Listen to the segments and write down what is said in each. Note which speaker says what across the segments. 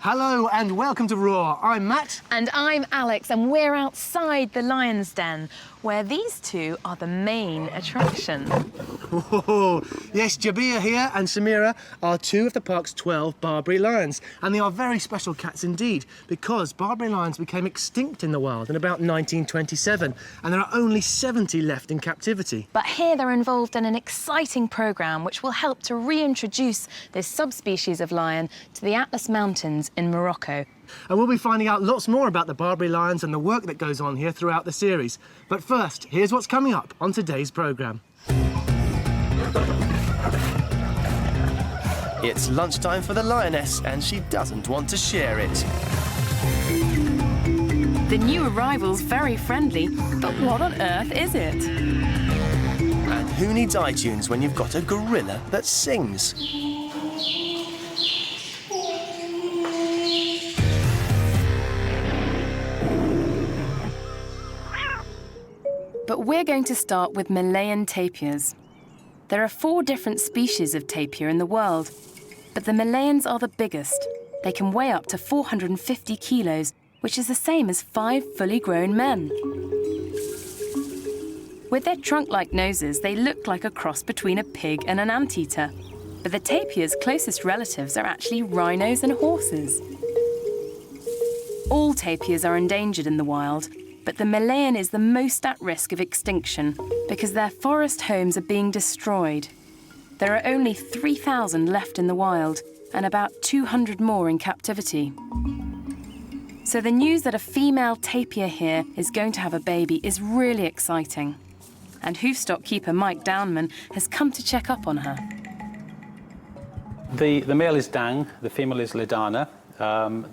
Speaker 1: Hello and welcome to Roar. I'm Matt.
Speaker 2: And I'm Alex, and we're outside the lion's den, where these two are the main attraction.
Speaker 1: Oh, yes, Jabir here and Samira are two of the park's 12 Barbary lions, and they are very special cats indeed, because Barbary lions became extinct in the wild in about 1927, and there are only 70 left in captivity.
Speaker 2: But here they're involved in an exciting programme which will help to reintroduce this subspecies of lion to the Atlas Mountains in Morocco.
Speaker 1: And we'll be finding out lots more about the Barbary lions and the work that goes on here throughout the series. But first, here's what's coming up on today's programme. It's lunchtime for the lioness, and she doesn't want to share it.
Speaker 2: The new arrival's very friendly, but what on earth is it?
Speaker 1: And who needs iTunes when you've got a gorilla that sings?
Speaker 2: But we're going to start with Malayan tapirs. There are 4 different species of tapir in the world, but the Malayans are the biggest. They can weigh up to 450 kilos, which is the same as 5 fully grown men. With their trunk-like noses, they look like a cross between a pig and an anteater. But the tapir's closest relatives are actually rhinos and horses. All tapirs are endangered in the wild, but the Malayan is the most at risk of extinction because their forest homes are being destroyed. There are only 3,000 left in the wild and about 200 more in captivity. So the news that a female tapir here is going to have a baby is really exciting. And Hoofstock keeper Mike Downman has come to check up on her.
Speaker 3: The male is Dang, the female is Ladana.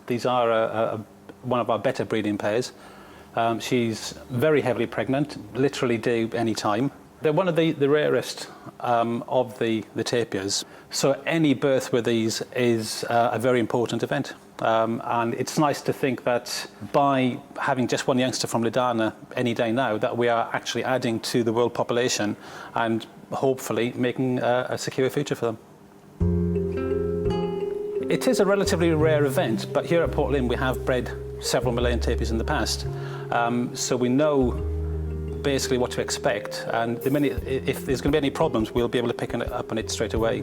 Speaker 3: These are one of our better breeding pairs. She's very heavily pregnant, literally due any time. They're one of the rarest of the tapirs, so any birth with these is a very important event. And it's nice to think that by having just one youngster from Ladana any day now, that we are actually adding to the world population and hopefully making a secure future for them. It is a relatively rare event, but here at Port Lynn we have bred several Malayan tapirs in the past. So we know basically what to expect, and if there's going to be any problems, we'll be able to pick up on it straight away.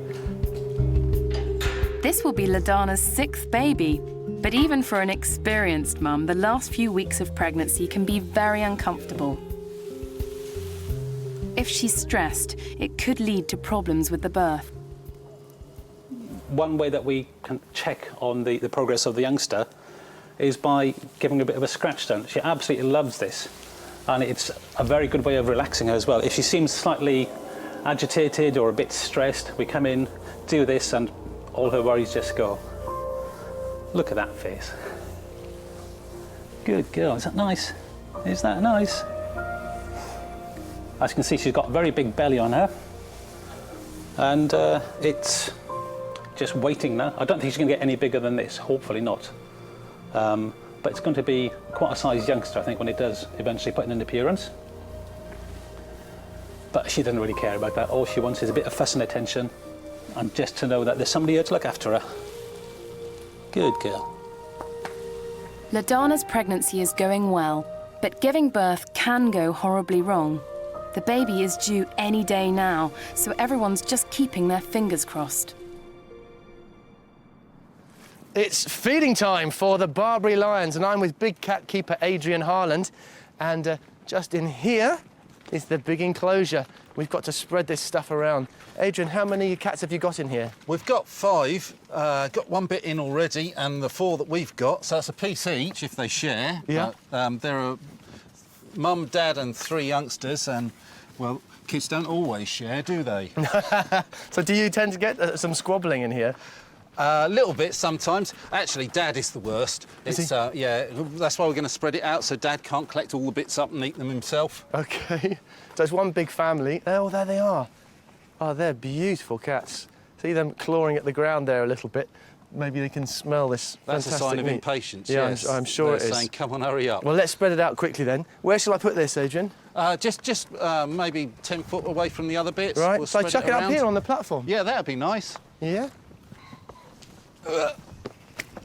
Speaker 2: This will be Ladana's 6th baby, but even for an experienced mum, the last few weeks of pregnancy can be very uncomfortable. If she's stressed, it could lead to problems with the birth.
Speaker 3: One way that we can check on the progress of the youngster is by giving her a bit of a scratch down. She absolutely loves this, and it's a very good way of relaxing her as well. If she seems slightly agitated or a bit stressed, we come in, do this, and all her worries just go. Look at that face. Good girl, is that nice? Is that nice? As you can see, she's got a very big belly on her, and it's just waiting now. I don't think she's going to get any bigger than this, hopefully not. But it's going to be quite a sized youngster, I think, when it does eventually put in an appearance. But she doesn't really care about that. All she wants is a bit of fuss and attention, and just to know that there's somebody here to look after her. Good girl.
Speaker 2: Ladana's pregnancy is going well, but giving birth can go horribly wrong. The baby is due any day now, so everyone's just keeping their fingers crossed.
Speaker 1: It's feeding time for the Barbary lions, and I'm with big cat keeper Adrian Harland. And just in here is the big enclosure. We've got to spread this stuff around. Adrian, how many cats have you got in here?
Speaker 4: We've got 5. Got 1 bit in already, and the 4 that we've got, so it's a piece each if they share.
Speaker 1: Yeah.
Speaker 4: There are mum, dad, and 3 youngsters, and well, kids don't always share, do they?
Speaker 1: So do you tend to get some squabbling in here?
Speaker 4: A little bit sometimes. Actually, Dad is the worst. Yeah, that's why we're going to spread it out so Dad can't collect all the bits up and eat them himself.
Speaker 1: OK. So it's one big family. Oh, there they are. Oh, they're beautiful cats. See them clawing at the ground there a little bit. Maybe they can smell this
Speaker 4: That's
Speaker 1: fantastic
Speaker 4: a sign of
Speaker 1: meat.
Speaker 4: impatience,
Speaker 1: yeah,
Speaker 4: yes.
Speaker 1: I'm sure
Speaker 4: They're
Speaker 1: it is.
Speaker 4: saying, come on, hurry up.
Speaker 1: Well, let's spread it out quickly then. Where shall I put this, Adrian?
Speaker 4: Just maybe 10 foot away from the other bits.
Speaker 1: Right,
Speaker 4: We'll
Speaker 1: so I
Speaker 4: spread
Speaker 1: chuck it up
Speaker 4: around.
Speaker 1: here on the platform?
Speaker 4: Yeah, that'd be nice.
Speaker 1: Yeah.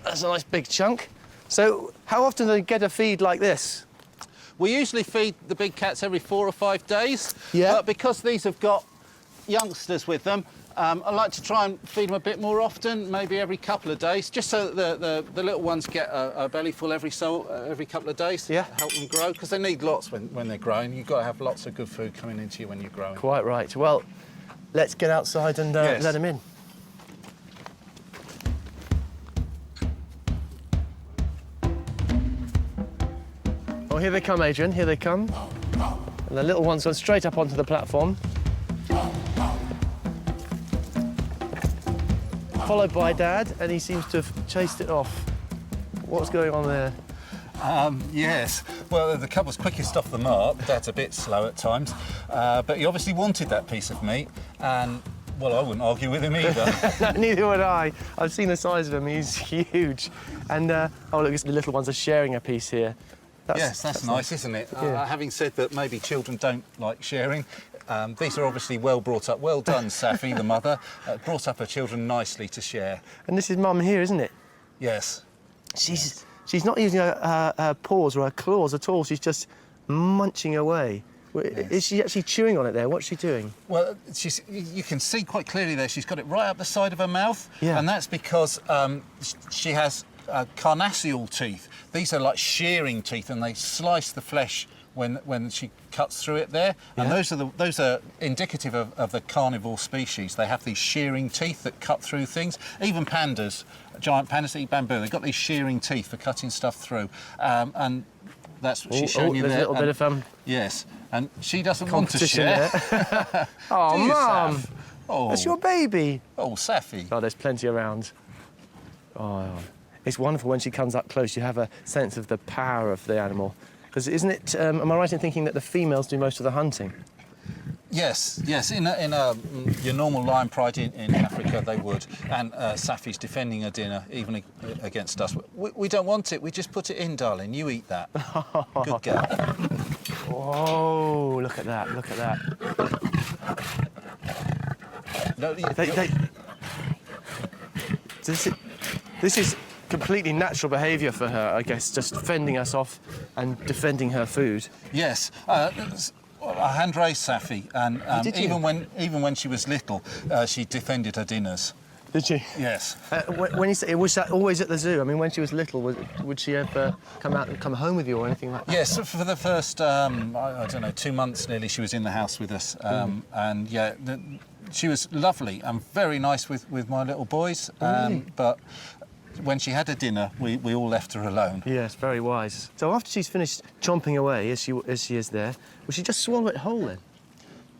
Speaker 1: That's a nice big chunk. So how often do they get a feed like this?
Speaker 4: We usually feed the big cats every 4 or 5 days.
Speaker 1: Yeah.
Speaker 4: But because these have got youngsters with them, I like to try and feed them a bit more often, maybe every couple of days, just so that the little ones get a belly full every couple of days.
Speaker 1: Yeah.
Speaker 4: Help them grow, because they need lots when they're growing. You've got to have lots of good food coming into you when you're growing.
Speaker 1: Quite right. Well, let's get outside and
Speaker 4: Yes.
Speaker 1: let them in. Oh, here they come, Adrian, here they come. And the little one's gone straight up onto the platform. Followed by Dad, and he seems to have chased it off. What's going on there?
Speaker 4: Yes. Well, the couple's quickest off the mark. Dad's a bit slow at times, but he obviously wanted that piece of meat, and, well, I wouldn't argue with him either.
Speaker 1: Neither would I. I've seen the size of him, he's huge. And, oh, look, the little ones are sharing a piece here.
Speaker 4: That's nice, isn't it?
Speaker 1: Yeah.
Speaker 4: Having said that maybe children don't like sharing, these are obviously well brought up. Well done, Safi, the mother. Brought up her children nicely to share.
Speaker 1: And this is Mum here, isn't it?
Speaker 4: Yes.
Speaker 1: She's not using her paws or her claws at all. She's just munching away.
Speaker 4: Yes.
Speaker 1: Is she actually chewing on it there? What's she doing?
Speaker 4: Well, you can see quite clearly there, she's got it right up the side of her mouth.
Speaker 1: Yeah.
Speaker 4: And that's because she has carnassial teeth. These are like shearing teeth, and they slice the flesh when she cuts through it there.
Speaker 1: Yeah.
Speaker 4: And those are indicative of the carnivore species. They have these shearing teeth that cut through things. Even pandas, giant pandas that eat bamboo, they've got these shearing teeth for cutting stuff through. And that's what she's showing you
Speaker 1: there's
Speaker 4: there.
Speaker 1: a little bit of
Speaker 4: Yes, and she doesn't want to
Speaker 1: competition
Speaker 4: share.
Speaker 1: there. Oh,
Speaker 4: Do you,
Speaker 1: Mum!
Speaker 4: Saf? Oh.
Speaker 1: That's your baby.
Speaker 4: Oh, Safi.
Speaker 1: Oh, there's plenty around. Oh, it's wonderful when she comes up close. You have a sense of the power of the animal. Because isn't it? Am I right in thinking that the females do most of the hunting?
Speaker 4: Yes. In your normal lion pride in Africa, they would. And Safi's defending her dinner, even against us. We don't want it. We just put it in, darling. You eat that. Good girl.
Speaker 1: Whoa! Look at that! Look at that!
Speaker 4: No,
Speaker 1: This is completely natural behaviour for her, I guess, just fending us off and defending her food.
Speaker 4: Yes. I hand raised Safi, and
Speaker 1: Did you?
Speaker 4: even when she was little, she defended her dinners.
Speaker 1: Did she?
Speaker 4: Yes.
Speaker 1: When you say, was that always at the zoo? I mean, when she was little, would she ever come out and come home with you or anything like that?
Speaker 4: Yes, for the first, I don't know, 2 months nearly, she was in the house with us. And, yeah, she was lovely and very nice with my little boys.
Speaker 1: Really?
Speaker 4: But when she had her dinner, we all left her alone.
Speaker 1: Yes, very wise. So after she's finished chomping away, as she is there, will she just swallow it whole then?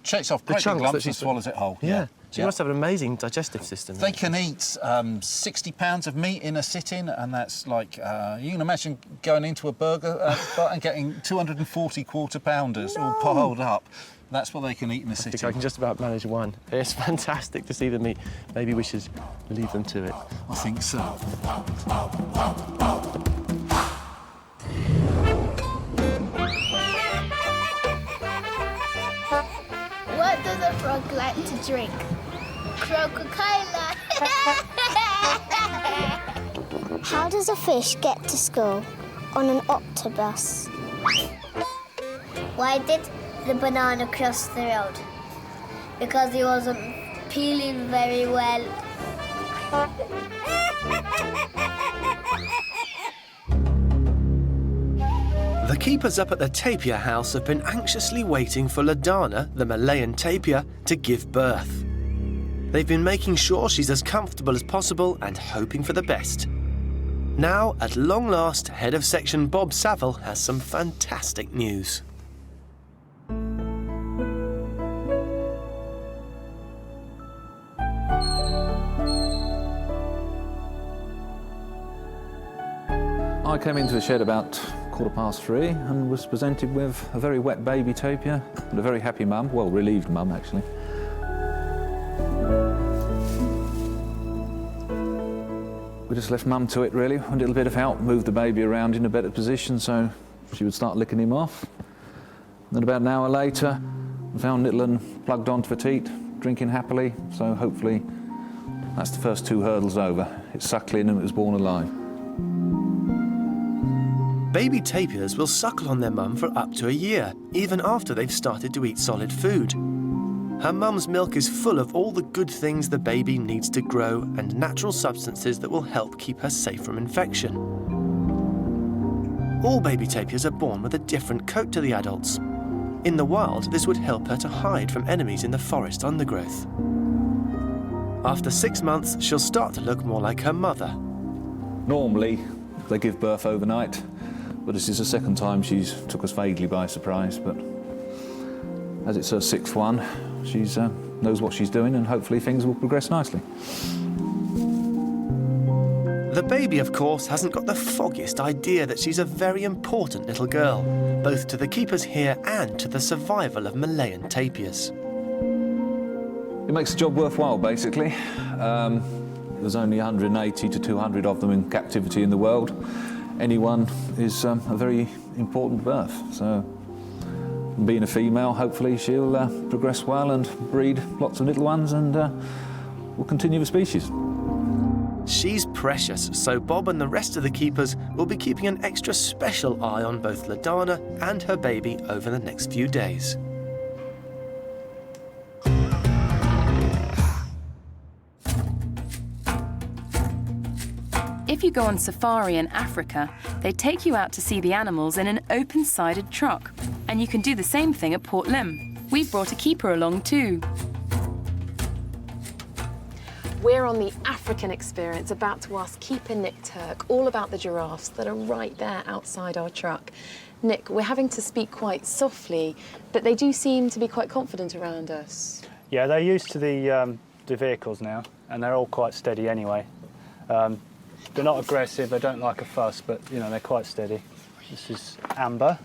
Speaker 4: Shakes off
Speaker 1: The
Speaker 4: great big
Speaker 1: chunks that
Speaker 4: lumps
Speaker 1: she
Speaker 4: and swallows it whole.
Speaker 1: Yeah. She
Speaker 4: Yeah.
Speaker 1: must have an amazing digestive system.
Speaker 4: They can eat 60 pounds of meat in a sitting, and that's like, you can imagine going into a burger spot and getting 240 quarter pounders all piled up. That's what they can eat in a
Speaker 1: I think I
Speaker 4: sitting.
Speaker 1: can just about manage one. It's fantastic to see them eat. Maybe we should leave them to it.
Speaker 4: I think so.
Speaker 5: What does a frog like to drink? Coca-Cola. How does a fish get to school? On an octopus. Why did the banana cross the road? Because he wasn't peeling very well.
Speaker 1: The keepers up at the tapir house have been anxiously waiting for Ladana, the Malayan tapir, to give birth. They've been making sure she's as comfortable as possible and hoping for the best. Now, at long last, Head of Section Bob Saville has some fantastic news.
Speaker 6: I came into the shed about 3:15 and was presented with a very wet baby tapir and a very happy mum, well, relieved mum actually. We just left mum to it really, a little bit of help, moved the baby around in a better position so she would start licking him off. Then about an hour later, I found little and plugged onto the teat, drinking happily, so hopefully that's the first 2 hurdles over. It's suckling and it was born alive.
Speaker 1: Baby tapirs will suckle on their mum for up to a year, even after they've started to eat solid food. Her mum's milk is full of all the good things the baby needs to grow and natural substances that will help keep her safe from infection. All baby tapirs are born with a different coat to the adults. In the wild, this would help her to hide from enemies in the forest undergrowth. After 6 months, she'll start to look more like her mother.
Speaker 6: Normally, they give birth overnight, but this is the second time she's took us vaguely by surprise. But as it's her 6th one, she knows what she's doing, and hopefully things will progress nicely.
Speaker 1: The baby, of course, hasn't got the foggiest idea that she's a very important little girl, both to the keepers here and to the survival of Malayan tapirs.
Speaker 6: It makes the job worthwhile, basically. There's only 180 to 200 of them in captivity in the world. Any one is a very important birth. So, being a female, hopefully she'll progress well and breed lots of little ones, and will continue the species.
Speaker 1: She's precious, so Bob and the rest of the keepers will be keeping an extra special eye on both Ladana and her baby over the next few days.
Speaker 2: If you go on safari in Africa, they take you out to see the animals in an open-sided truck. And you can do the same thing at Port Lim. We've brought a keeper along too.
Speaker 7: We're on the African experience, about to ask Keeper Nick Turk all about the giraffes that are right there outside our truck. Nick, we're having to speak quite softly, but they do seem to be quite confident around us.
Speaker 8: Yeah, they're used to the vehicles now, and they're all quite steady anyway. They're not aggressive, they don't like a fuss, but you know, they're quite steady. This is Amber.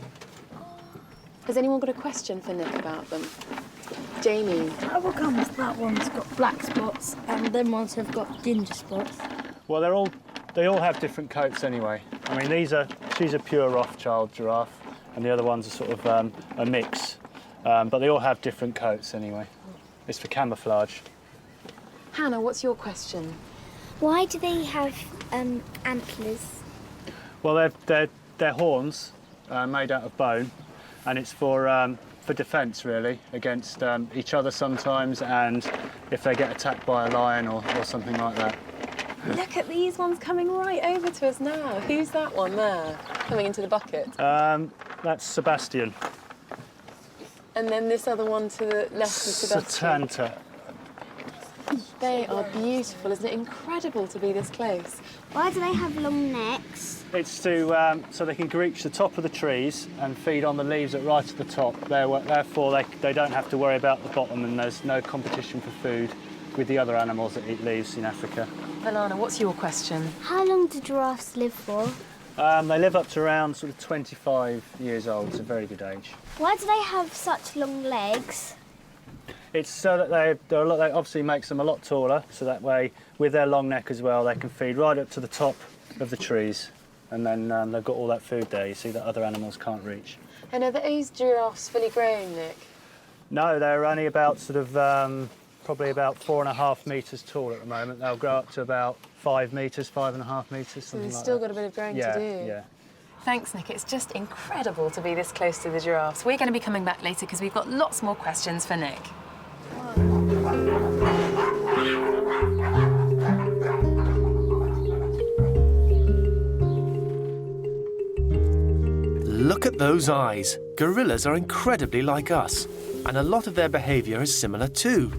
Speaker 7: Has anyone got a question for Nick about them? Jamie.
Speaker 5: How come that one's got black spots and them ones have got ginger spots?
Speaker 8: Well, they all have different coats anyway. I mean, she's a pure Rothschild giraffe, and the other ones are sort of a mix. But they all have different coats anyway. It's for camouflage.
Speaker 7: Hannah, what's your question?
Speaker 5: Why do they have antlers?
Speaker 8: Well, they're horns made out of bone, and it's for defence, really, against each other sometimes, and if they get attacked by a lion or something like that.
Speaker 7: Look at these ones coming right over to us now. Who's that one there, coming into the bucket?
Speaker 8: That's Sebastian.
Speaker 7: And then this other one to the left of Sebastian.
Speaker 8: Satanta.
Speaker 7: They are beautiful. Isn't it incredible to be this close?
Speaker 5: Why do they have long necks?
Speaker 8: It's to so they can reach the top of the trees and feed on the leaves that right at the top. Therefore, they don't have to worry about the bottom, and there's no competition for food with the other animals that eat leaves in Africa.
Speaker 7: Alana, what's your question?
Speaker 5: How long do giraffes live for?
Speaker 8: They live up to around sort of 25 years old. It's a very good age.
Speaker 5: Why do they have such long legs?
Speaker 8: It's so that they obviously makes them a lot taller, so that way, with their long neck as well, they can feed right up to the top of the trees, and then they've got all that food there, you see, that other animals can't reach.
Speaker 7: And are these giraffes fully grown, Nick?
Speaker 8: No, they're only about sort of probably about 4.5 metres tall at the moment. They'll grow up to about 5 metres, 5.5 metres,
Speaker 7: So
Speaker 8: something
Speaker 7: they've
Speaker 8: like
Speaker 7: still
Speaker 8: that.
Speaker 7: got a bit of growing
Speaker 8: Yeah,
Speaker 7: to do.
Speaker 8: yeah.
Speaker 7: Thanks, Nick. It's just incredible to be this close to the giraffes. We're going to be coming back later because we've got lots more questions for Nick.
Speaker 1: Look at those eyes. Gorillas are incredibly like us, and a lot of their behaviour is similar too.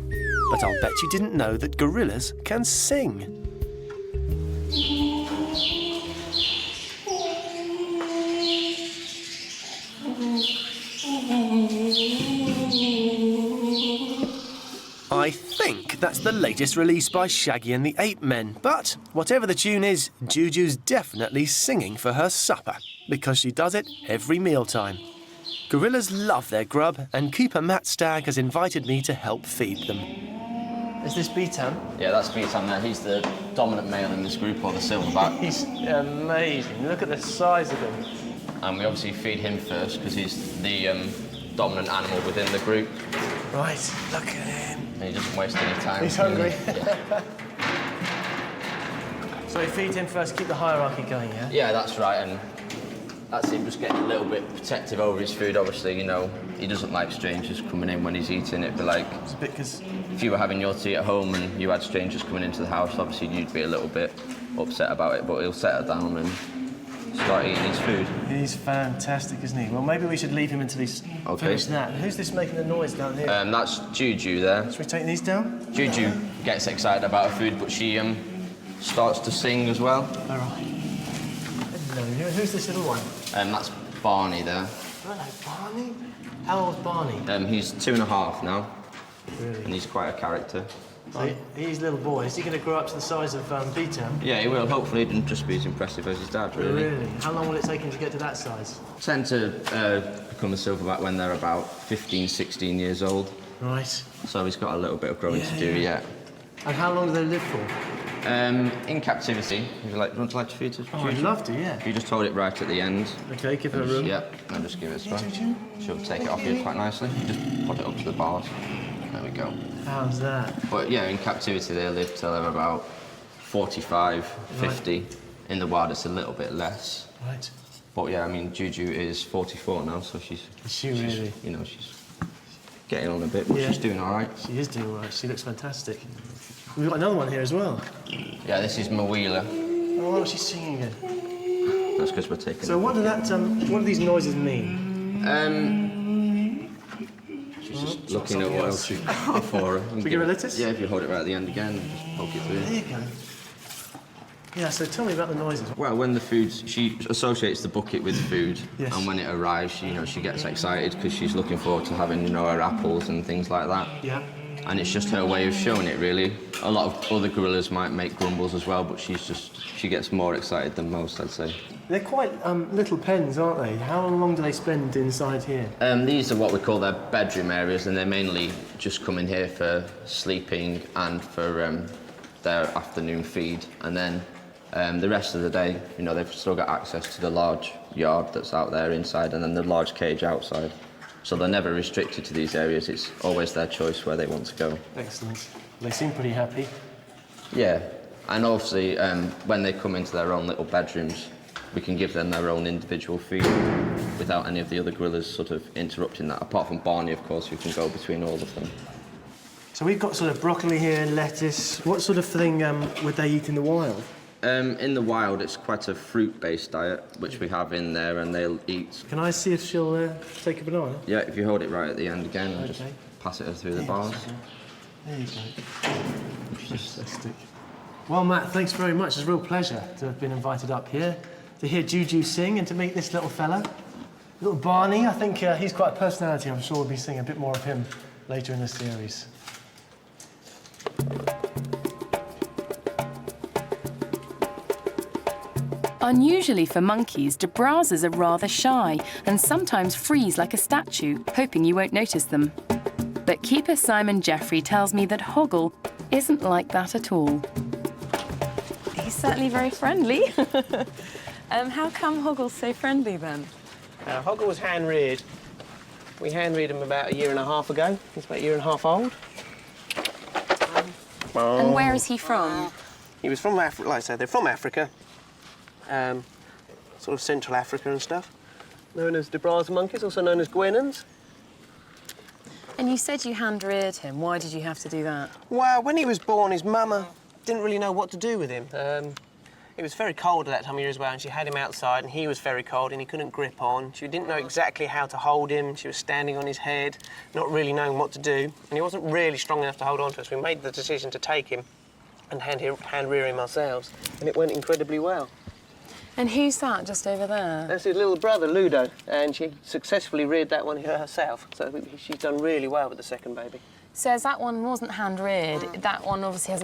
Speaker 1: But I'll bet you didn't know that gorillas can sing. I think that's the latest release by Shaggy and the Ape Men, but whatever the tune is, Juju's definitely singing for her supper, because she does it every mealtime. Gorillas love their grub, and Keeper Matt Stagg has invited me to help feed them.
Speaker 9: Is this Beatam?
Speaker 10: Yeah, that's Bison there. He's the dominant male in this group, or the silverback.
Speaker 9: He's amazing. Look at the size of him.
Speaker 10: And we obviously feed him first because he's the dominant animal within the group.
Speaker 9: Right, look at him.
Speaker 10: And he doesn't waste any time.
Speaker 9: He's hungry.
Speaker 10: Yeah.
Speaker 9: So we feed him first, keep the hierarchy going, yeah?
Speaker 10: Yeah, that's right. And That's him just getting a little bit protective over his food. Obviously, you know, he doesn't like strangers coming in when he's eating it. But like,
Speaker 1: It's a bit because
Speaker 10: if you were having your tea at home and you had strangers coming into the house, obviously you'd be a little bit upset about it. But he'll settle down and start eating his food.
Speaker 1: he's fantastic, isn't he? Well, maybe we should leave him until he's finished that. Who's this making the noise down here?
Speaker 10: That's Juju there.
Speaker 1: Should we take these down?
Speaker 10: Juju gets excited about her food, but she starts to sing as well.
Speaker 1: All right. Hello. Who's this little one?
Speaker 10: That's Barney there.
Speaker 1: Hello, Barney. How old's Barney?
Speaker 10: He's 2.5 now,
Speaker 1: Really?
Speaker 10: and he's quite a character.
Speaker 1: So he's a little boy. Is he going to grow up to the size of B-Town?
Speaker 10: Yeah, he will. Hopefully, he doesn't just be as impressive as his dad, really.
Speaker 1: Really? How long will it take him to get to that size?
Speaker 10: Tend to become a silverback when they're about 15, 16 years old.
Speaker 1: Right.
Speaker 10: So he's got a little bit of growing to do yet.
Speaker 1: And how long do they live for?
Speaker 10: In captivity, would you like to feed to
Speaker 1: Oh, I'd love to, yeah.
Speaker 10: If you just hold it right at the end.
Speaker 1: Okay, give her room.
Speaker 10: Yeah, and just give it a spin. She'll take it off you quite nicely. You just put it up to the bars. There we go.
Speaker 1: How's that?
Speaker 10: But yeah, in captivity they live till they're about 45, 50. In the wild it's a little bit less.
Speaker 1: Right.
Speaker 10: But yeah, I mean, Juju is 44 now, so she's...
Speaker 1: Is she really?
Speaker 10: You know, she's getting on a bit, but
Speaker 1: Yeah.
Speaker 10: she's doing all right.
Speaker 1: She is doing all right. She looks fantastic. We've got another one here as well.
Speaker 10: Yeah, this is Mawila.
Speaker 1: Oh, why was she singing again?
Speaker 10: That's because we're taking...
Speaker 1: So what do these noises mean?
Speaker 10: She's just looking at what else you've got for her.
Speaker 1: Should we give her a lettuce?
Speaker 10: Yeah, if you hold it right at the end again, just poke it through.
Speaker 1: There you go. Yeah, so tell me about the noises.
Speaker 10: Well, when the food, she associates the bucket with food,
Speaker 1: Yes.
Speaker 10: and when it arrives, she gets excited because she's looking forward to having, her apples and things like that.
Speaker 1: Yeah.
Speaker 10: And it's just her way of showing it, really. A lot of other gorillas might make grumbles as well, but she gets more excited than most, I'd say.
Speaker 1: They're quite little pens, aren't they? How long do they spend inside here?
Speaker 10: These are what we call their bedroom areas, and they mainly just come in here for sleeping and for their afternoon feed. And then the rest of the day, they've still got access to the large yard that's out there inside, and then the large cage outside. So they're never restricted to these areas. It's always their choice where they want to go.
Speaker 1: Excellent. They seem pretty happy.
Speaker 10: Yeah, and obviously when they come into their own little bedrooms, we can give them their own individual feed without any of the other gorillas sort of interrupting that, apart from Barney, of course, who can go between all of them.
Speaker 1: So we've got sort of broccoli here, lettuce. What sort of thing would they eat in the wild?
Speaker 10: In the wild, it's quite a fruit-based diet, which we have in there, and they'll eat.
Speaker 1: Can I see if she'll take a banana?
Speaker 10: Yeah, if you hold it right at the end again, and just pass it through the bars.
Speaker 1: There you go. Fantastic. Well, Matt, thanks very much. It's a real pleasure to have been invited up here, to hear Juju sing and to meet this little fella. Little Barney, I think he's quite a personality. I'm sure we'll be seeing a bit more of him later in the series.
Speaker 2: Unusually for monkeys, Brazzas are rather shy and sometimes freeze like a statue, hoping you won't notice them. But keeper Simon Jeffrey tells me that Hoggle isn't like that at all.
Speaker 7: He's certainly very friendly. How come Hoggle's so friendly then?
Speaker 9: Hoggle was hand-reared. We hand-reared him about 1.5 years ago. He's about 1.5 years old.
Speaker 7: And where is he from?
Speaker 9: He was from Africa, like I said, they're from Africa. Sort of Central Africa and stuff. Known as the Brazza monkeys, also known as Guenons.
Speaker 7: And you said you hand-reared him. Why did you have to do that?
Speaker 9: Well, when he was born, his mama didn't really know what to do with him. It was very cold at that time of year as well, and she had him outside, and he was very cold, and he couldn't grip on. She didn't know exactly how to hold him. She was standing on his head, not really knowing what to do, and he wasn't really strong enough to hold on to us. We made the decision to take him and hand-rear him ourselves, and it went incredibly well.
Speaker 7: And who's that just over there?
Speaker 9: That's his little brother, Ludo, and she successfully reared that one herself, so she's done really well with the second baby.
Speaker 7: So as that one wasn't hand-reared, that one obviously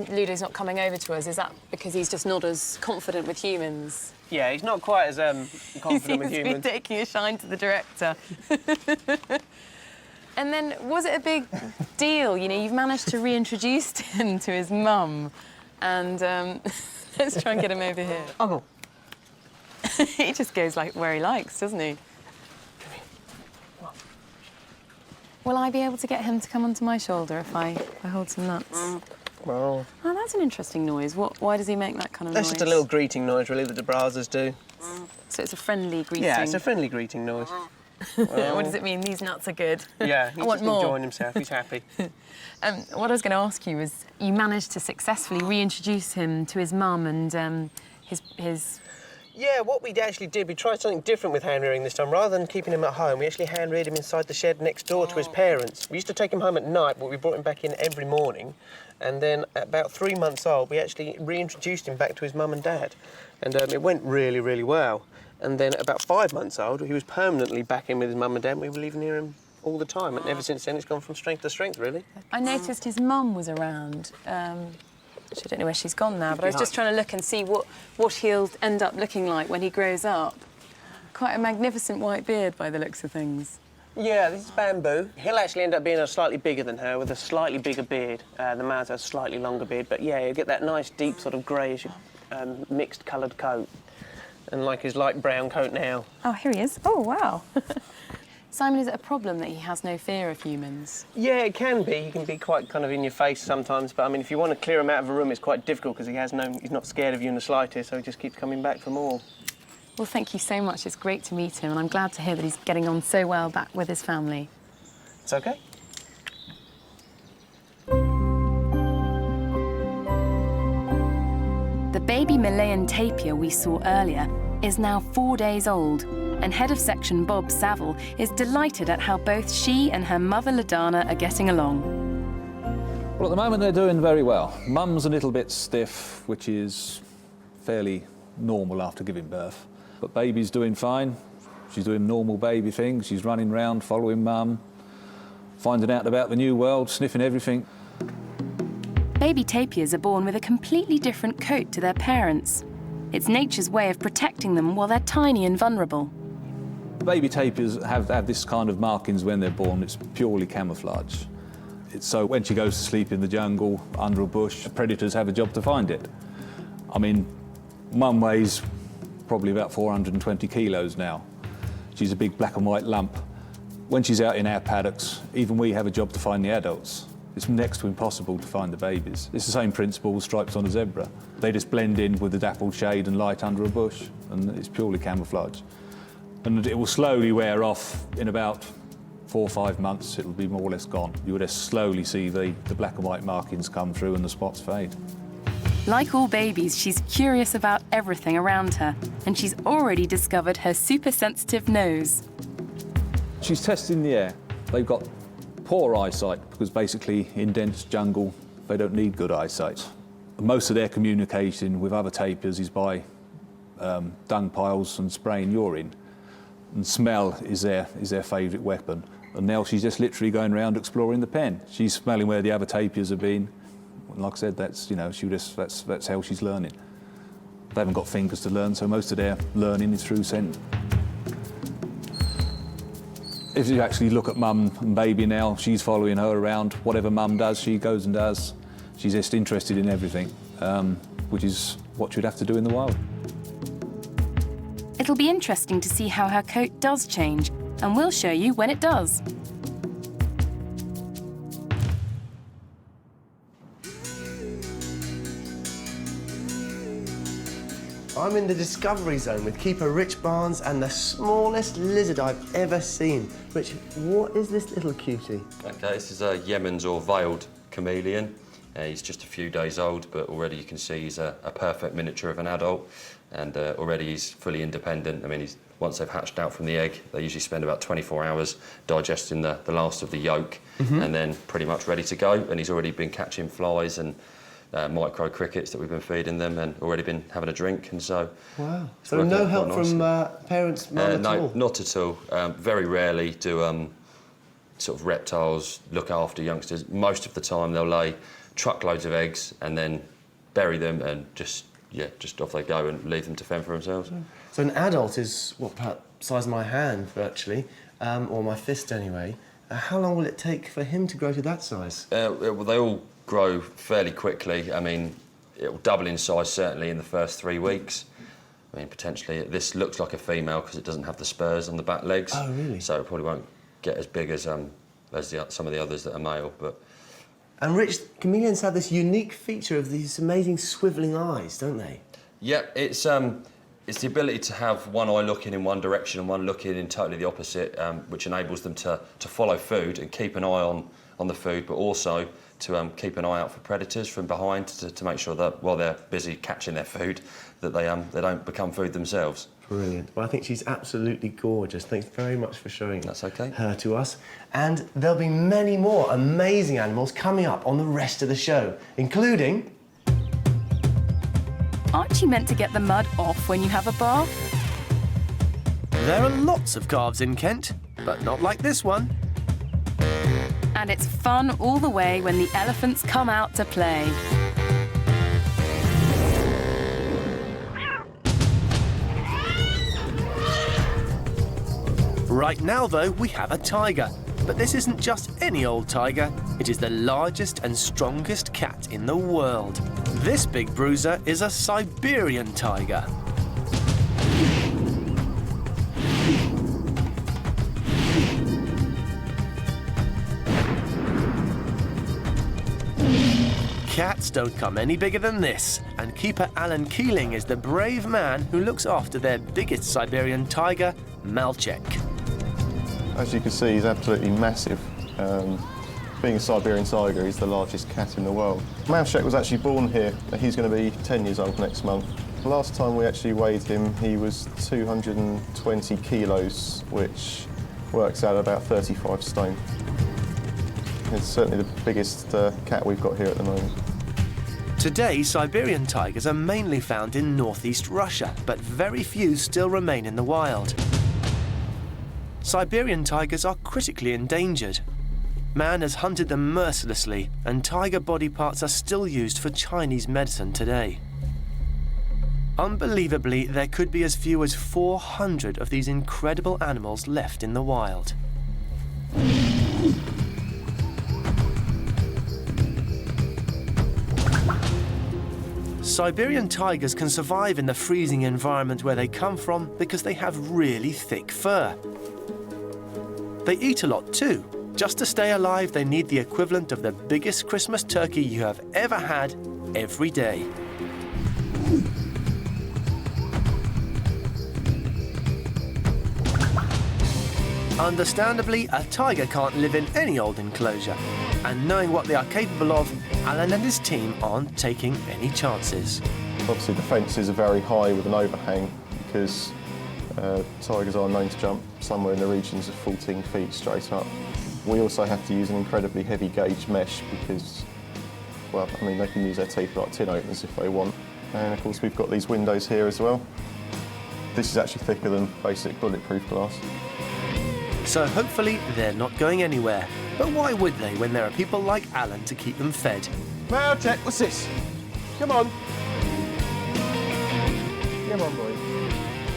Speaker 7: Ludo's not coming over to us. Is that because he's just not as confident with humans?
Speaker 9: Yeah, he's not quite as confident with
Speaker 7: He seems to
Speaker 9: humans.
Speaker 7: be taking a shine to the director. And then, was it a big deal? You've managed to reintroduce him to his mum, and let's try and get him over here.
Speaker 9: Hoggle.
Speaker 7: He just goes where he likes, doesn't he? Will I be able to get him to come onto my shoulder if I hold some nuts?
Speaker 9: Well,
Speaker 7: Oh, that's an interesting noise. Why does he make that kind of noise?
Speaker 9: that's just a little greeting noise, really, that the Brazzas do.
Speaker 7: So it's a friendly greeting.
Speaker 9: Yeah, it's a friendly greeting noise.
Speaker 7: What does it mean? These nuts are good.
Speaker 9: Yeah, he's
Speaker 7: I want
Speaker 9: just
Speaker 7: more.
Speaker 9: enjoying himself. He's happy.
Speaker 7: What I was going to ask you was, you managed to successfully reintroduce him to his mum and his.
Speaker 9: Yeah, what we actually did, we tried something different with hand-rearing this time. Rather than keeping him at home, we actually hand-reared him inside the shed next door to his parents. We used to take him home at night, but we brought him back in every morning. And then at about 3 months old, we actually reintroduced him back to his mum and dad. And it went really, really well. And then at about 5 months old, he was permanently back in with his mum and dad, and we were living near him all the time. And ever since then, it's gone from strength to strength, really.
Speaker 7: I noticed his mum was around. I don't know where she's gone now, but I was just trying to look and see what he'll end up looking like when he grows up. Quite a magnificent white beard by the looks of things.
Speaker 9: Yeah, this is Bamboo. He'll actually end up being slightly bigger than her, with a slightly bigger beard. The males have a slightly longer beard, but yeah, you'll get that nice, deep, sort of greyish, mixed coloured coat. And like his light brown coat now.
Speaker 7: Oh, here he is. Oh, wow. Simon, is it a problem that he has no fear of humans?
Speaker 9: Yeah, it can be. He can be quite kind of in your face sometimes, but I mean, if you want to clear him out of a room, it's quite difficult because he's not scared of you in the slightest, so he just keeps coming back for more.
Speaker 7: Well, thank you so much. It's great to meet him, and I'm glad to hear that he's getting on so well back with his family.
Speaker 9: It's okay.
Speaker 2: The baby Malayan tapir we saw earlier is now 4 days old, and Head of Section Bob Saville is delighted at how both she and her mother Ladana are getting along.
Speaker 6: Well, at the moment they're doing very well. Mum's a little bit stiff, which is fairly normal after giving birth. But baby's doing fine. She's doing normal baby things. She's running around, following mum, finding out about the new world, sniffing everything.
Speaker 2: Baby tapirs are born with a completely different coat to their parents. It's nature's way of protecting them while they're tiny and vulnerable.
Speaker 6: Baby tapirs have this kind of markings when they're born. It's purely camouflage. It's so when she goes to sleep in the jungle, under a bush, predators have a job to find it. I mean, mum weighs probably about 420 kilos now. She's a big black and white lump. When she's out in our paddocks, even we have a job to find the adults. It's next to impossible to find the babies. It's the same principle with stripes on a zebra. They just blend in with the dappled shade and light under a bush, and it's purely camouflage. And it will slowly wear off in about 4 or 5 months. It'll be more or less gone. You will just slowly see the black and white markings come through and the spots fade.
Speaker 2: Like all babies, she's curious about everything around her, and she's already discovered her super sensitive nose.
Speaker 6: She's testing the air. They've got poor eyesight because basically in dense jungle they don't need good eyesight. Most of their communication with other tapirs is by dung piles and spraying urine. And smell is their favourite weapon. And now she's just literally going around exploring the pen. She's smelling where the other tapirs have been. And like I said, that's that's how she's learning. They haven't got fingers to learn, so most of their learning is through scent. If you actually look at mum and baby now, she's following her around. Whatever mum does, she goes and does. She's just interested in everything, which is what you'd have to do in the wild.
Speaker 2: It'll be interesting to see how her coat does change, and we'll show you when it does.
Speaker 1: I'm in the Discovery Zone with keeper Rich Barnes and the smallest lizard I've ever seen. Rich, what is this little cutie?
Speaker 11: Okay, this is a Yemen's or veiled chameleon. He's just a few days old, but already you can see he's a perfect miniature of an adult, and already he's fully independent. I mean, once they've hatched out from the egg, they usually spend about 24 hours digesting the last of the yolk, and then pretty much ready to go. And he's already been catching flies and micro crickets that we've been feeding them, and already been having a drink, and so...
Speaker 1: Wow. So no help from parents, mum at all?
Speaker 11: No, not at all. Very rarely do sort of reptiles look after youngsters. Most of the time they'll lay truckloads of eggs and then bury them and just off they go and leave them to fend for themselves.
Speaker 1: So an adult is, what, about the size of my hand, virtually, or my fist anyway. How long will it take for him to grow to that size?
Speaker 11: Well, they all grow fairly quickly. I mean, it will double in size certainly in the first 3 weeks. I mean, potentially, this looks like a female because it doesn't have the spurs on the back legs.
Speaker 1: Oh, really?
Speaker 11: So it probably won't get as big as some of the others that are male, but...
Speaker 1: And Rich, chameleons have this unique feature of these amazing swivelling eyes, don't they?
Speaker 11: Yeah, it's It's the ability to have one eye looking in one direction and one looking in totally the opposite, which enables them to follow food and keep an eye on the food, but also to keep an eye out for predators from behind to make sure that while they're busy catching their food, that they don't become food themselves.
Speaker 1: Brilliant. Well, I think she's absolutely gorgeous. Thanks very much for showing
Speaker 11: okay.
Speaker 1: her to us. And there'll be many more amazing animals coming up on the rest of the show, including...
Speaker 2: Aren't you meant to get the mud off when you have a bath?
Speaker 1: There are lots of calves in Kent, but not like this one.
Speaker 2: And it's fun all the way when the elephants come out to play.
Speaker 1: Right now, though, we have a tiger. But this isn't just any old tiger. It is the largest and strongest cat in the world. This big bruiser is a Siberian tiger. Cats don't come any bigger than this, and keeper Alan Keeling is the brave man who looks after their biggest Siberian tiger, Malchek.
Speaker 12: As you can see, he's absolutely massive. Being a Siberian tiger, he's the largest cat in the world. Malchek was actually born here. He's going to be 10 years old next month. Last time we actually weighed him, he was 220 kilos, which works out about 35 stone. It's certainly the biggest cat we've got here at the moment.
Speaker 1: Today, Siberian tigers are mainly found in northeast Russia, but very few still remain in the wild. Siberian tigers are critically endangered. Man has hunted them mercilessly, and tiger body parts are still used for Chinese medicine today. Unbelievably, there could be as few as 400 of these incredible animals left in the wild. Siberian tigers can survive in the freezing environment where they come from because they have really thick fur. They eat a lot too. Just to stay alive, they need the equivalent of the biggest Christmas turkey you have ever had every day. Understandably, a tiger can't live in any old enclosure. And knowing what they are capable of, Alan and his team aren't taking any chances.
Speaker 12: Obviously, the fences are very high with an overhang because tigers are known to jump somewhere in the regions of 14 feet straight up. We also have to use an incredibly heavy gauge mesh because, well, I mean, they can use their teeth like tin openers if they want. And of course, we've got these windows here as well. This is actually thicker than basic bulletproof glass.
Speaker 1: So hopefully they're not going anywhere. But why would they when there are people like Alan to keep them fed?
Speaker 12: Malchek, what's this? Come on. Come on, boy.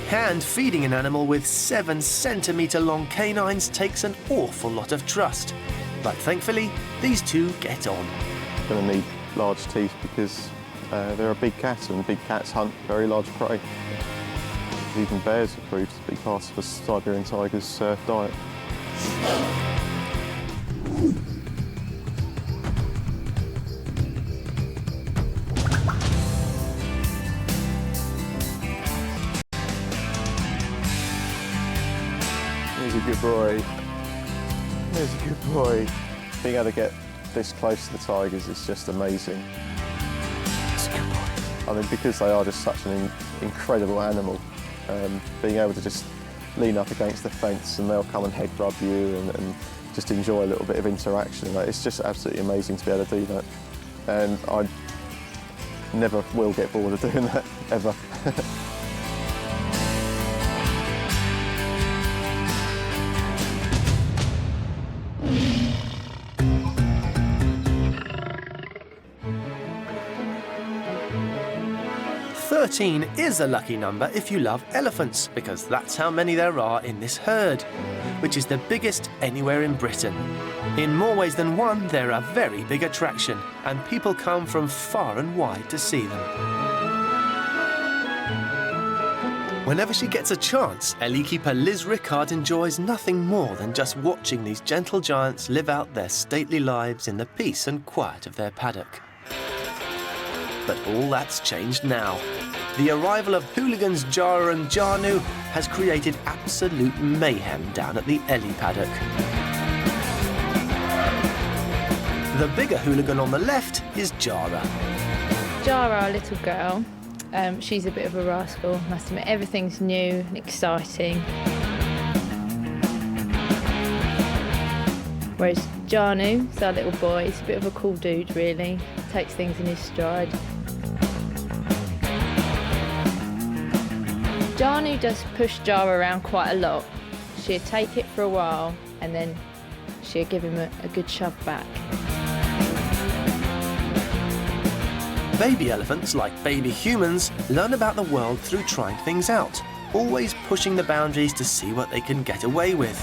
Speaker 1: Hand feeding an animal with 7-centimetre long canines takes an awful lot of trust. But thankfully, these two get on.
Speaker 12: Going to need large teeth because they're a big cat and big cats hunt very large prey. Even bears are proved to be part of a Siberian tiger's diet. He's a good boy. He's a good boy. Being able to get this close to the tigers is just amazing. It's a good boy. I mean, because they are just such an incredible animal, being able to just lean up against the fence and they'll come and head rub you and just enjoy a little bit of interaction. Like, it's just absolutely amazing to be able to do that. And I never will get bored of doing that, ever.
Speaker 1: "13 is a lucky number if you love elephants, because that's how many there are in this herd, which is the biggest anywhere in Britain. In more ways than one, they're a very big attraction, and people come from far and wide to see them. Whenever she gets a chance, Ellie keeper Liz Rickard enjoys nothing more than just watching these gentle giants live out their stately lives in the peace and quiet of their paddock. But all that's changed now. the arrival of hooligans Jara and Janu has created absolute mayhem down at the Ellie paddock. The bigger hooligan on the left is Jara.
Speaker 13: Jara, our little girl, she's a bit of a rascal, must admit. Everything's new and exciting. Whereas Janu is our little boy, he's a bit of a cool dude, really. Takes things in his stride. Janu does push Jara around quite a lot. She'll take it for a while and then she'll give him a good shove back.
Speaker 1: Baby elephants, like baby humans, learn about the world through trying things out, always pushing the boundaries to see what they can get away with.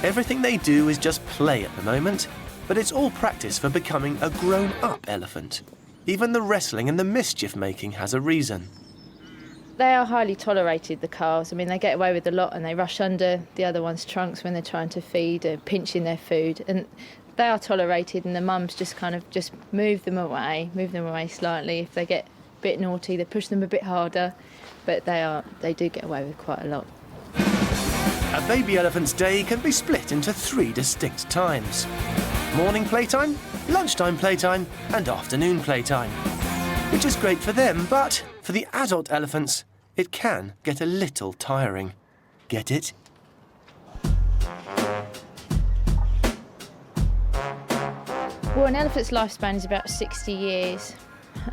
Speaker 1: Everything they do is just play at the moment, but it's all practice for becoming a grown-up elephant. Even the wrestling and the mischief-making has a reason.
Speaker 13: They are highly tolerated, the calves. I mean, they get away with a lot and they rush under the other ones' trunks when they're trying to feed or pinching their food. And they are tolerated, and the mums just kind of move them away slightly. If they get a bit naughty, they push them a bit harder, but they do get away with quite a lot.
Speaker 1: A baby elephant's day can be split into 3 distinct times: morning playtime, lunchtime playtime, and afternoon playtime. Which is great for them, but for the adult elephants, it can get a little tiring. Get it?
Speaker 13: Well, an elephant's lifespan is about 60 years.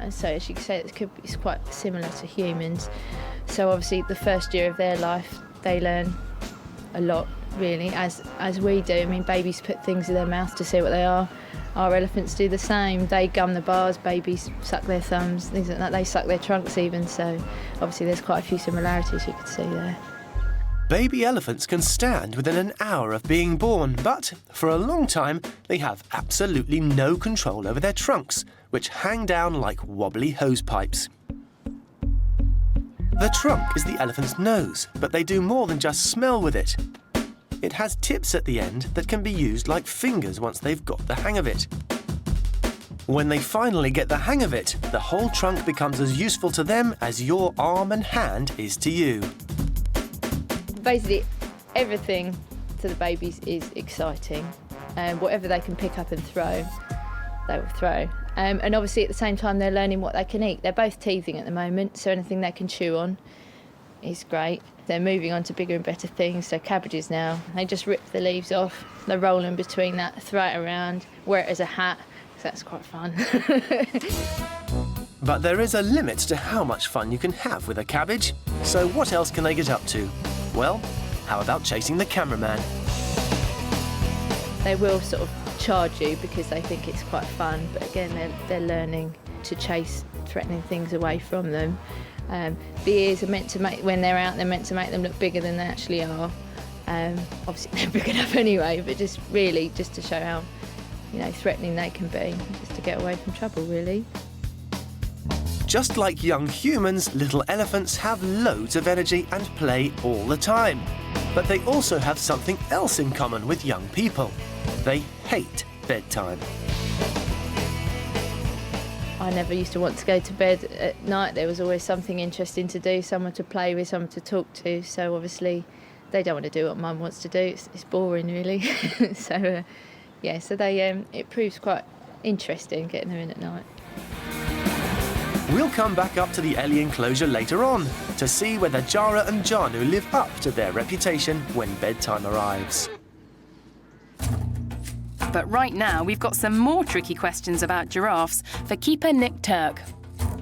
Speaker 13: So as you can say, it's quite similar to humans. So obviously the first year of their life, they learn a lot, really, as we do. I mean, babies put things in their mouth to see what they are. Our elephants do the same. They gum the bars, babies suck their thumbs, things like that. They suck their trunks even, so obviously there's quite a few similarities you could see there.
Speaker 1: Baby elephants can stand within an hour of being born, but for a long time they have absolutely no control over their trunks, which hang down like wobbly hose pipes. The trunk is the elephant's nose, but they do more than just smell with it. It has tips at the end that can be used like fingers once they've got the hang of it. When they finally get the hang of it, the whole trunk becomes as useful to them as your arm and hand is to you.
Speaker 13: Basically, everything to the babies is exciting. Whatever they can pick up and throw, they will throw. And obviously at the same time they're learning what they can eat. They're both teething at the moment, so anything they can chew on is great. They're moving on to bigger and better things, so cabbages now, they just rip the leaves off, they roll in between that, throw it around, wear it as a hat, so that's quite fun.
Speaker 1: But there is a limit to how much fun you can have with a cabbage, so what else can they get up to? Well, how about chasing the cameraman?
Speaker 13: They will sort of charge you because they think it's quite fun, but again, they're learning to chase threatening things away from them. The ears are meant to make, when they're out, they're meant to make them look bigger than they actually are. Obviously they're big enough anyway, but just to show how, threatening they can be, just to get away from trouble, really.
Speaker 1: Just like young humans, little elephants have loads of energy and play all the time. But they also have something else in common with young people. They hate bedtime.
Speaker 13: I never used to want to go to bed at night. There was always something interesting to do, someone to play with, someone to talk to. So obviously they don't want to do what Mum wants to do. It's boring, really. So it proves quite interesting getting them in at night.
Speaker 1: We'll come back up to the Ellie enclosure later on to see whether Jara and Janu live up to their reputation when bedtime arrives.
Speaker 2: But right now, we've got some more tricky questions about giraffes for keeper Nick Turk.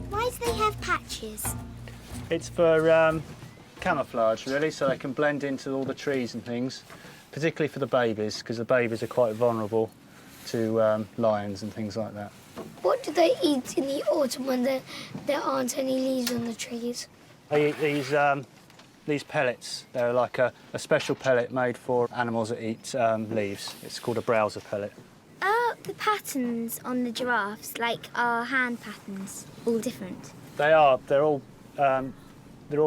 Speaker 5: Why do they have patches?
Speaker 8: It's for camouflage, really, so they can blend into all the trees and things, particularly for the babies, because the babies are quite vulnerable to lions and things like that.
Speaker 5: What do they eat in the autumn when there aren't any leaves on the trees?
Speaker 8: They eat these pellets. They're like a special pellet made for animals that eat leaves. It's called a Brazza pellet.
Speaker 5: Are the patterns on the giraffes, like our hand patterns, all different?
Speaker 8: They are. They're all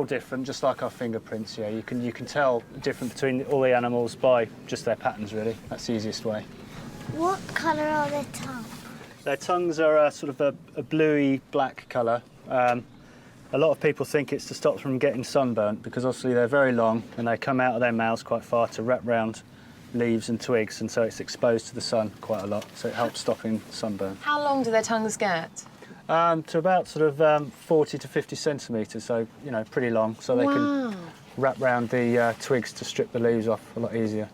Speaker 8: different, just like our fingerprints. Yeah, you can tell the difference between all the animals by just their patterns. Really, that's the easiest way.
Speaker 5: What colour are their tongues?
Speaker 8: Their tongues are sort of a bluey black colour. A lot of people think it's to stop them from getting sunburnt because obviously they're very long and they come out of their mouths quite far to wrap round leaves and twigs, and so it's exposed to the sun quite a lot, so it helps stopping sunburn.
Speaker 7: How long do their tongues get?
Speaker 8: To about sort of 40 to 50 centimetres, so, you know, pretty long, so they can wrap round the twigs to strip the leaves off a lot easier.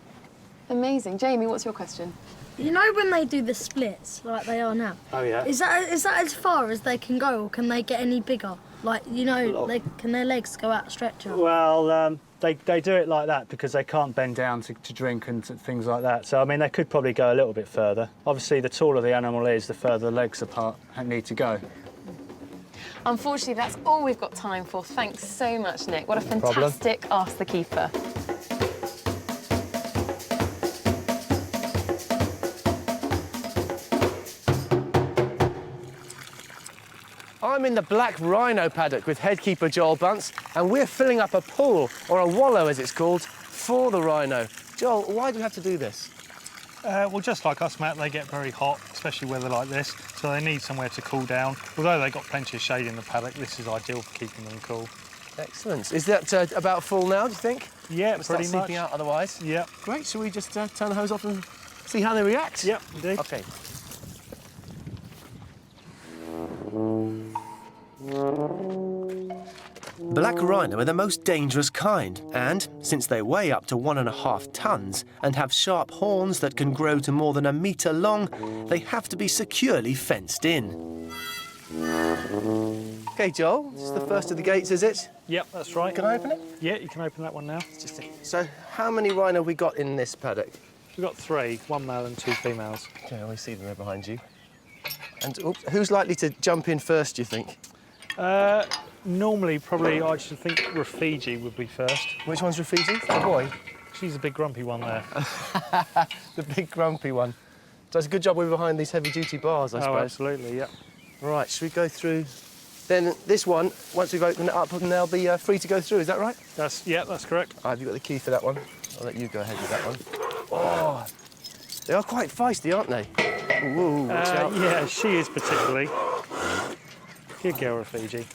Speaker 7: Amazing. Jamie, what's your question?
Speaker 14: You know when they do the splits like they are now?
Speaker 8: Oh, yeah.
Speaker 14: Is that as far as they can go, or can they get any bigger? Like, you know, can their legs go out stretcher?
Speaker 8: Well, they do it like that because they can't bend down to drink and things like that. So, I mean, they could probably go a little bit further. Obviously, the taller the animal is, the further the legs apart need to go.
Speaker 7: Unfortunately, that's all we've got time for. Thanks so much, Nick. What a fantastic Ask the Keeper.
Speaker 1: I'm in the black rhino paddock with headkeeper Joel Bunce, and we're filling up a pool, or a wallow as it's called, for the rhino. Joel, why do we have to do this?
Speaker 15: Well, just like us, Matt, they get very hot, especially weather like this, so they need somewhere to cool down. Although they've got plenty of shade in the paddock, this is ideal for keeping them cool.
Speaker 1: Excellent. Is that about full now, do you think?
Speaker 15: Yeah,
Speaker 1: we'll
Speaker 15: pretty
Speaker 1: start
Speaker 15: much.
Speaker 1: sleeping out otherwise?
Speaker 15: Yeah.
Speaker 1: Great, shall we just turn the hose off and see how they react?
Speaker 15: Yep, indeed.
Speaker 1: OK. Black rhino are the most dangerous kind, and since they weigh up to 1.5 tons and have sharp horns that can grow to more than 1 metre long, they have to be securely fenced in. OK, Joel, this is the first of the gates, is it?
Speaker 15: Yep, that's right.
Speaker 1: Can I open it?
Speaker 15: Yeah, you can open that one now.
Speaker 1: So, how many rhino have we got in this paddock?
Speaker 15: We've got 3, 1 male and 2 females.
Speaker 1: OK, I see them there behind you. And oops, who's likely to jump in first, do you think?
Speaker 15: Normally, probably, I should think Rafiji would be first.
Speaker 1: Which one's Rafiji? The boy?
Speaker 15: She's a big grumpy one there.
Speaker 1: The big grumpy one. Does a good job we're behind these heavy-duty bars, I suppose.
Speaker 15: Oh, absolutely, yeah.
Speaker 1: Right, should we go through? Then this one, once we've opened it up, and they'll be free to go through, is that right?
Speaker 15: Yeah, that's correct.
Speaker 1: Have you got the key for that one? I'll let you go ahead with that one. Oh, they are quite feisty, aren't they? Ooh, watch out.
Speaker 15: Yeah, she is particularly. Good girl, Rafiji.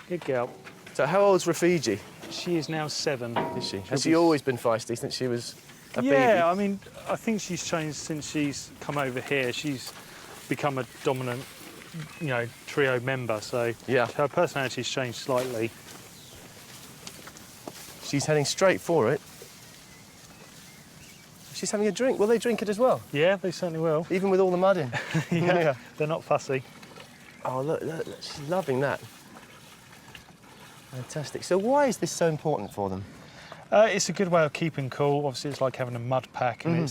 Speaker 15: Good girl.
Speaker 1: So how old's Rafiji?
Speaker 15: She is now 7.
Speaker 1: Is she? Has she always been feisty since she was a baby?
Speaker 15: Yeah, I mean, I think she's changed since she's come over here. She's become a dominant, you know, trio member, so
Speaker 1: yeah,
Speaker 15: her personality's changed slightly.
Speaker 1: She's heading straight for it. She's having a drink. Will they drink it as well?
Speaker 15: Yeah, they certainly will.
Speaker 1: Even with all the mud in?
Speaker 15: Yeah, they're not fussy.
Speaker 1: Oh, look, she's loving that. Fantastic. So why is this so important for them?
Speaker 15: It's a good way of keeping cool. Obviously, it's like having a mud pack, and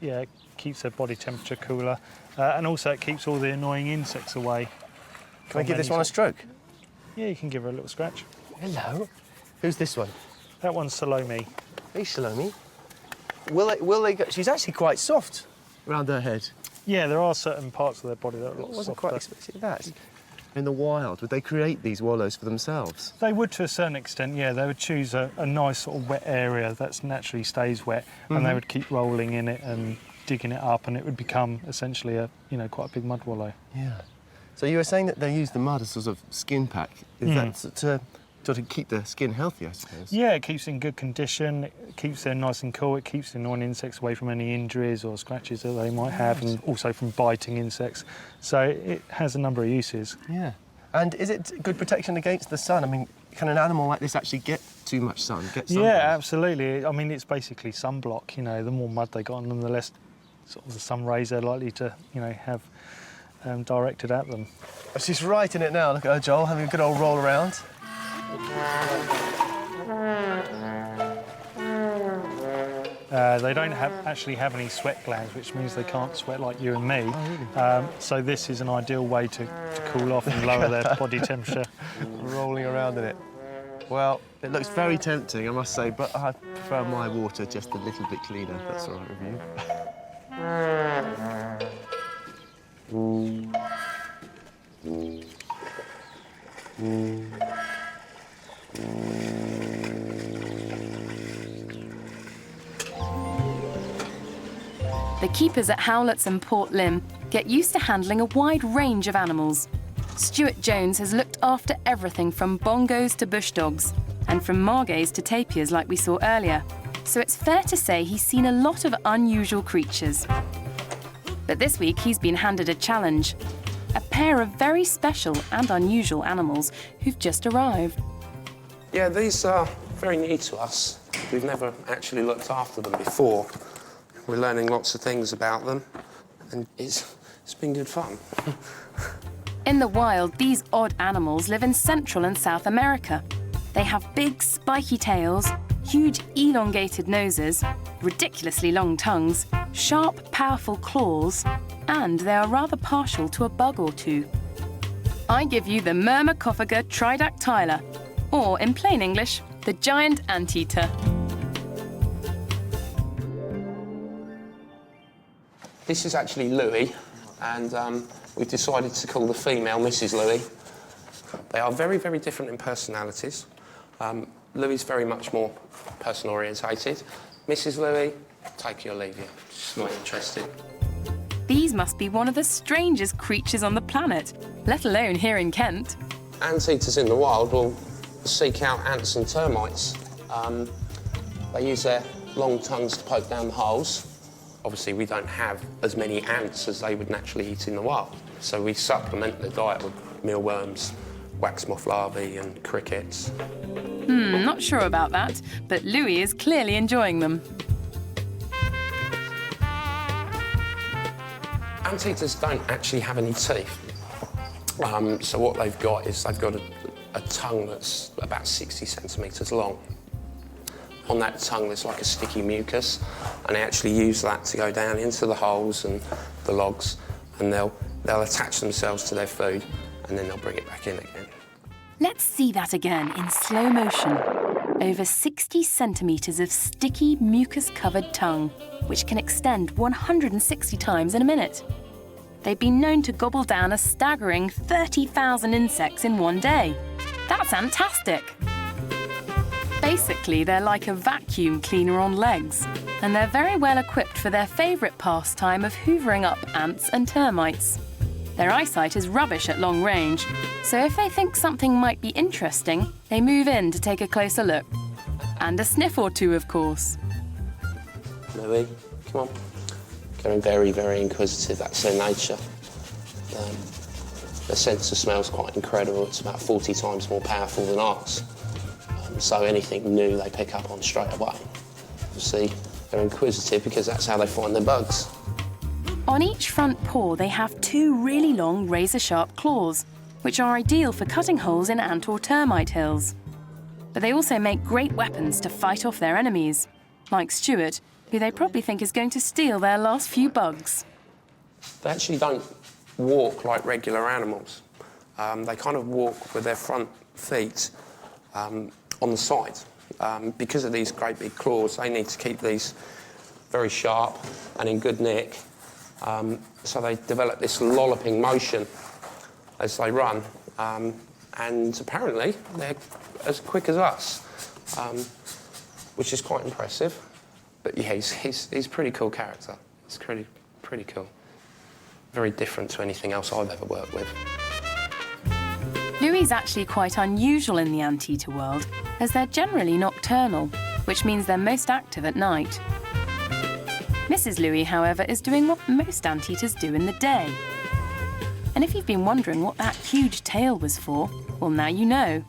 Speaker 15: it keeps their body temperature cooler, and also it keeps all the annoying insects away.
Speaker 1: Can I give this one a stroke?
Speaker 15: Yeah, you can give her a little scratch.
Speaker 1: Hello. Who's this one?
Speaker 15: That one's Salome.
Speaker 1: Hey, Salome. Will they go? She's actually quite soft around her head.
Speaker 15: Yeah, there are certain parts of their body that are a lot
Speaker 1: I wasn't
Speaker 15: softer.
Speaker 1: quite expecting that. In the wild, would they create these wallows for themselves?
Speaker 15: They would to a certain extent, yeah. They would choose a nice sort of wet area that naturally stays wet, and they would keep rolling in it and digging it up, and it would become essentially a, you know, quite a big mud wallow.
Speaker 1: Yeah. So you were saying that they use the mud as sort of skin pack. Is that to sort of keep the skin healthy, I suppose?
Speaker 15: Yeah, it keeps it in good condition, it keeps it nice and cool, it keeps the annoying insects away from any injuries or scratches that they might have, and also from biting insects. So it has a number of uses.
Speaker 1: Yeah. And is it good protection against the sun? I mean, can an animal like this actually get too much sun?
Speaker 15: Yeah, absolutely. I mean, it's basically sunblock. You know, the more mud they got on them, the less sort of the sun rays they're likely to, you know, have directed at them.
Speaker 1: She's right in it now. Look at her, Joel, having a good old roll around.
Speaker 15: They don't actually have any sweat glands, which means they can't sweat like you and me.
Speaker 1: Oh, really?
Speaker 15: So this is an ideal way to cool off and lower their body temperature.
Speaker 1: Rolling around in it. Well, it looks very tempting, I must say, but I prefer my water just a little bit cleaner, if that's all right with you.
Speaker 2: The keepers at Howletts and Port Lim get used to handling a wide range of animals. Stuart Jones has looked after everything from bongos to bush dogs, and from margays to tapirs like we saw earlier. So it's fair to say he's seen a lot of unusual creatures. But this week he's been handed a challenge. A pair of very special and unusual animals who've just arrived.
Speaker 9: Yeah, these are very new to us. We've never actually looked after them before. We're learning lots of things about them, and it's been good fun.
Speaker 2: In the wild, these odd animals live in Central and South America. They have big, spiky tails, huge, elongated noses, ridiculously long tongues, sharp, powerful claws, and they are rather partial to a bug or two. I give you the Myrmecophaga tridactyla, or in plain English, the giant anteater.
Speaker 9: This is actually Louis, and we've decided to call the female Mrs. Louis. They are very, very different in personalities. Louis is very much more person-orientated. Mrs. Louis, take your leave, she's not interested.
Speaker 2: These must be one of the strangest creatures on the planet, let alone here in Kent.
Speaker 9: Anteaters in the wild will seek out ants and termites. They use their long tongues to poke down the holes. Obviously, we don't have as many ants as they would naturally eat in the wild, so we supplement the diet with mealworms, wax moth larvae and crickets.
Speaker 2: Not sure about that, but Louis is clearly enjoying them.
Speaker 9: Anteaters don't actually have any teeth. So what they've got is they've got a tongue that's about 60 centimetres long. On that tongue there's like a sticky mucus, and they actually use that to go down into the holes and the logs, and they'll attach themselves to their food, and then they'll bring it back in again.
Speaker 2: Let's see that again in slow motion. Over 60 centimetres of sticky, mucus-covered tongue, which can extend 160 times in a minute. They've been known to gobble down a staggering 30,000 insects in one day. That's fantastic! Basically, they're like a vacuum cleaner on legs, and they're very well equipped for their favourite pastime of hoovering up ants and termites. Their eyesight is rubbish at long range, so if they think something might be interesting, they move in to take a closer look. And a sniff or two, of course.
Speaker 9: Louis, come on. They're very, very inquisitive, that's their nature. Their sense of smell's quite incredible. It's about 40 times more powerful than ours. So anything new they pick up on straight away. You see, they're inquisitive because that's how they find their bugs.
Speaker 2: On each front paw, they have two really long, razor-sharp claws, which are ideal for cutting holes in ant or termite hills. But they also make great weapons to fight off their enemies, like Stuart, who they probably think is going to steal their last few bugs.
Speaker 9: They actually don't walk like regular animals. They kind of walk with their front feet on the side. Because of these great big claws, they need to keep these very sharp and in good nick. So they develop this lolloping motion as they run. And apparently they're as quick as us, which is quite impressive. But yeah, he's a pretty cool character. He's pretty cool. Very different to anything else I've ever worked with.
Speaker 2: Louis is actually quite unusual in the anteater world, as they're generally nocturnal, which means they're most active at night. Mrs. Louis, however, is doing what most anteaters do in the day. And if you've been wondering what that huge tail was for, well, now you know.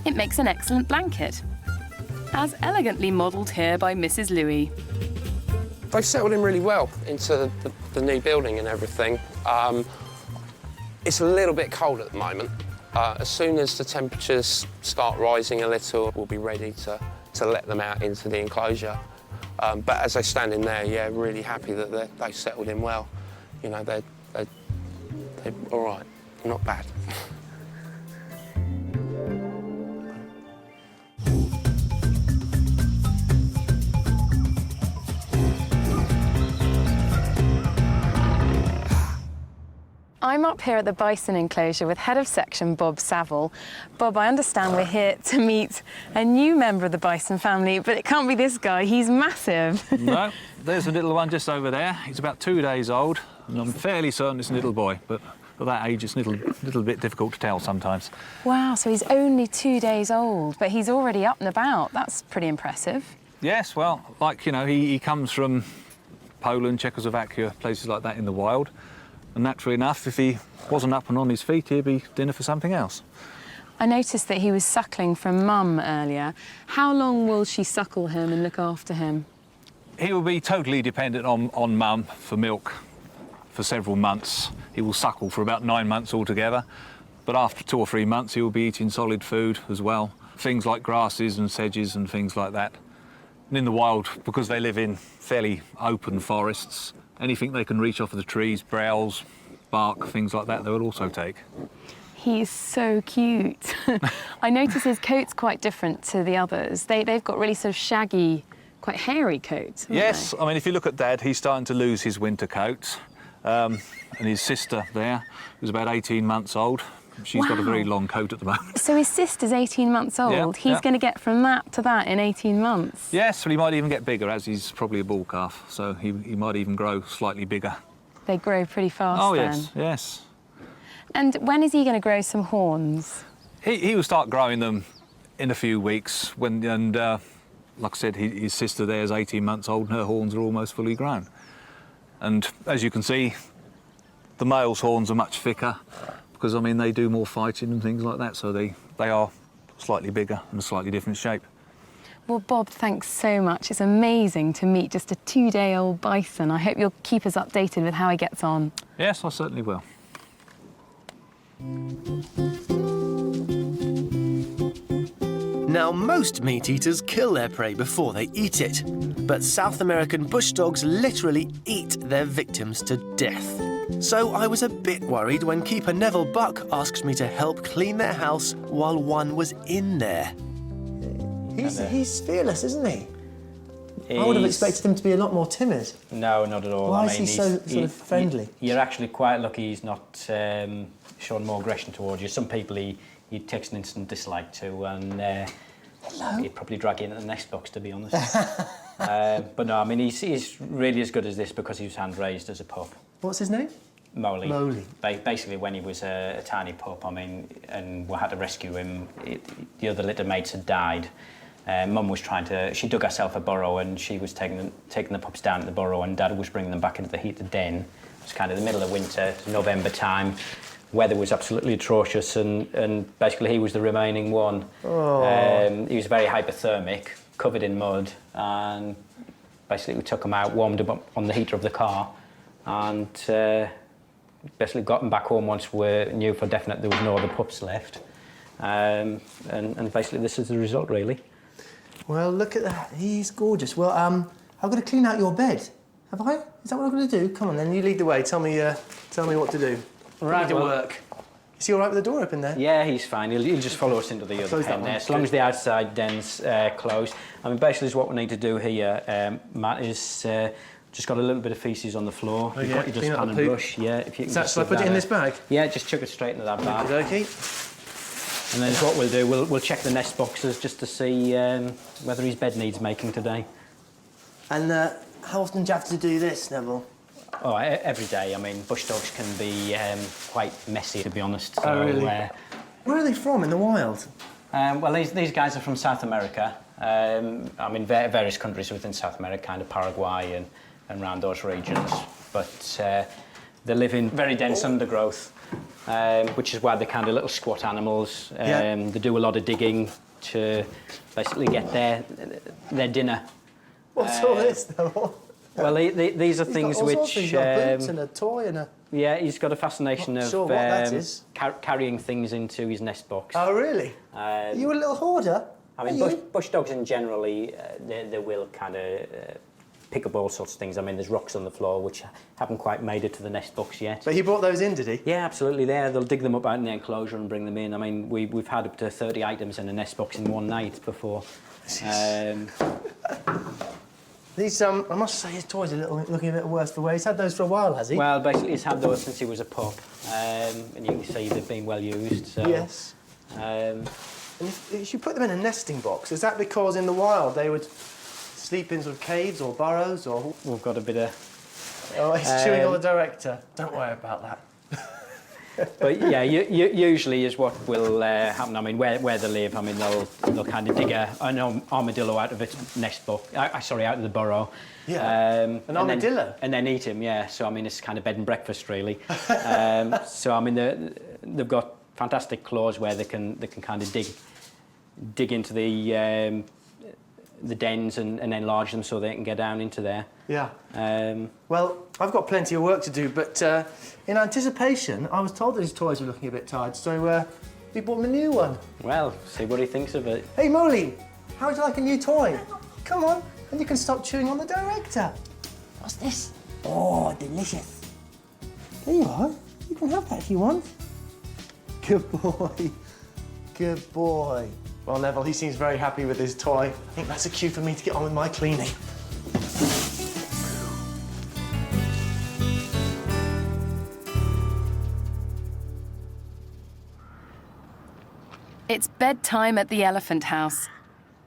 Speaker 2: It makes an excellent blanket, as elegantly modelled here by Mrs. Louis.
Speaker 9: They've settled in really well into the new building and everything. It's a little bit cold at the moment. As soon as the temperatures start rising a little, we'll be ready to let them out into the enclosure. But as they stand in there, yeah, really happy that they've settled in well. You know, they're all right, not bad.
Speaker 7: I'm up here at the Bison enclosure with Head of Section Bob Saville. Bob, I understand we're here to meet a new member of the Bison family, but it can't be this guy, he's massive.
Speaker 6: No, there's a little one just over there. He's about 2 days old, and I'm fairly certain it's a little boy, but at that age, it's a little bit difficult to tell sometimes.
Speaker 2: Wow, so he's only 2 days old, but he's already up and about. That's pretty impressive.
Speaker 6: Yes, well, like, you know, he comes from Poland, Czechoslovakia, places like that in the wild. And naturally enough, if he wasn't up and on his feet, he'd be dinner for something else.
Speaker 2: I noticed that he was suckling from Mum earlier. How long will she suckle him and look after him?
Speaker 6: He will be totally dependent on Mum for milk for several months. He will suckle for about 9 months altogether, but after 2 or 3 months he will be eating solid food as well. Things like grasses and sedges and things like that. And in the wild, because they live in fairly open forests, anything they can reach off of the trees, browse, bark, things like that, they will also take.
Speaker 2: He's so cute. I notice his coat's quite different to the others. They've got really sort of shaggy, quite hairy coats.
Speaker 6: Yes, I mean, if you look at Dad, he's starting to lose his winter coat. And his sister there, who's about 18 months old, she's got a very long coat at the moment.
Speaker 2: So his sister's 18 months old.
Speaker 6: Yeah,
Speaker 2: He's going to get from that to that in 18 months.
Speaker 6: Yes, well, he might even get bigger, as he's probably a bull calf, so he might even grow slightly bigger.
Speaker 2: They grow pretty fast then.
Speaker 6: Yes, yes.
Speaker 2: And when is he going to grow some horns?
Speaker 6: He will start growing them in a few weeks, and like I said, his sister there is 18 months old and her horns are almost fully grown. And as you can see, the male's horns are much thicker because, I mean, they do more fighting and things like that, so they are slightly bigger and a slightly different shape.
Speaker 2: Well, Bob, thanks so much. It's amazing to meet just a 2-day-old bison. I hope you'll keep us updated with how he gets on.
Speaker 6: Yes, I certainly will.
Speaker 1: Now, most meat eaters kill their prey before they eat it, but South American bush dogs literally eat their victims to death. So I was a bit worried when keeper Neville Buck asked me to help clean their house while one was in there. He's fearless, isn't he? I would have expected him to be a lot more timid.
Speaker 16: No, not at all.
Speaker 1: Why is he so sort of friendly?
Speaker 16: You're actually quite lucky he's not showing more aggression towards you. Some people he takes an instant dislike to, and he'd probably drag you into the nest box, to be honest. But no, I mean, he's really as good as this because he was hand-raised as a pup.
Speaker 1: What's his name?
Speaker 16: Molly.
Speaker 1: Molly.
Speaker 16: Basically, when he was a tiny pup, I mean, and we had to rescue him, the other litter mates had died. Mum was she dug herself a burrow and she was taking the pups down to the burrow, and Dad was bringing them back into the heated den. It was kind of the middle of winter, November time. Weather was absolutely atrocious, and basically he was the remaining one.
Speaker 1: Oh.
Speaker 16: He was very hypothermic, covered in mud, and basically we took him out, warmed him up on the heater of the car, and basically got him back home once we knew for definite there was no other pups left. And basically this is the result, really.
Speaker 1: Well, look at that. He's gorgeous. Well, I'm going to clean out your bed. Have I? Is that what I'm going to do? Come on, then. You lead the way. Tell me what to do.
Speaker 16: Right,
Speaker 1: to work. Is he all right with the door open there?
Speaker 16: Yeah, he's fine. He'll just follow us into the other pen there, as long as the outside den's closed. I mean, basically, what we need to do here, Matt, is just got a little bit of faeces on the floor.
Speaker 1: Oh,
Speaker 16: You've
Speaker 1: yeah,
Speaker 16: got your dustpan and brush. Yeah, if you can.
Speaker 1: Shall I put it in this bag?
Speaker 16: Yeah, just chuck it straight into that bag.
Speaker 1: Okay.
Speaker 16: And then what we'll do, we'll check the nest boxes just to see whether his bed needs making today.
Speaker 1: And how often do you have to do this, Neville?
Speaker 16: Oh, every day. I mean, bush dogs can be quite messy, to be honest. So,
Speaker 1: oh, really? Where are they from in the wild?
Speaker 16: Well, these guys are from South America. I mean, various countries within South America, kind of Paraguay and around those regions. But they live in very dense undergrowth, which is why they're kind of little squat animals. They do a lot of digging to basically get their dinner.
Speaker 1: What's all this, though?
Speaker 16: Well, these are things which...
Speaker 1: He's got boots and a toy and a...
Speaker 16: Yeah, he's got a fascination of
Speaker 1: sure what that is.
Speaker 16: Carrying things into his nest box.
Speaker 1: Oh, really? Are you a little hoarder?
Speaker 16: I mean, bush dogs in generally, they will kind of pick up all sorts of things. I mean, there's rocks on the floor which haven't quite made it to the nest box yet.
Speaker 1: But he brought those in, did he?
Speaker 16: Yeah, absolutely. They'll dig them up out in the enclosure and bring them in. I mean, we've had up to 30 items in a nest box in one night before.
Speaker 1: These, I must say, his toys are looking a bit worse for wear. He's had those for a while, has he?
Speaker 16: Well, basically, he's had those since he was a pup, and you can see they've been well used. So,
Speaker 1: yes. And if you put them in a nesting box, is that because in the wild they would sleep in sort of caves or burrows, or...?
Speaker 16: We've got a bit of...
Speaker 1: Oh, he's chewing on the director. Don't worry about that.
Speaker 16: But yeah, usually is what will happen. I mean, where they live, I mean, they'll kind of dig an armadillo out of its nest book. Sorry, out of the burrow.
Speaker 1: Yeah. An armadillo.
Speaker 16: And then eat him. Yeah. So I mean, it's kind of bed and breakfast really. So I mean, they've got fantastic claws where they can kind of dig into the dens and enlarge them so they can get down into there.
Speaker 1: Yeah. Well, I've got plenty of work to do, but in anticipation, I was told that his toys were looking a bit tired, so we bought him a new one.
Speaker 16: Well, see what he thinks of it.
Speaker 1: Hey, Molly, how would you like a new toy? Come on, and you can stop chewing on the director. What's this? Oh, delicious. There you are. You can have that if you want. Good boy. Good boy. Well, Neville, he seems very happy with his toy. I think that's a cue for me to get on with my cleaning.
Speaker 2: It's bedtime at the elephant house.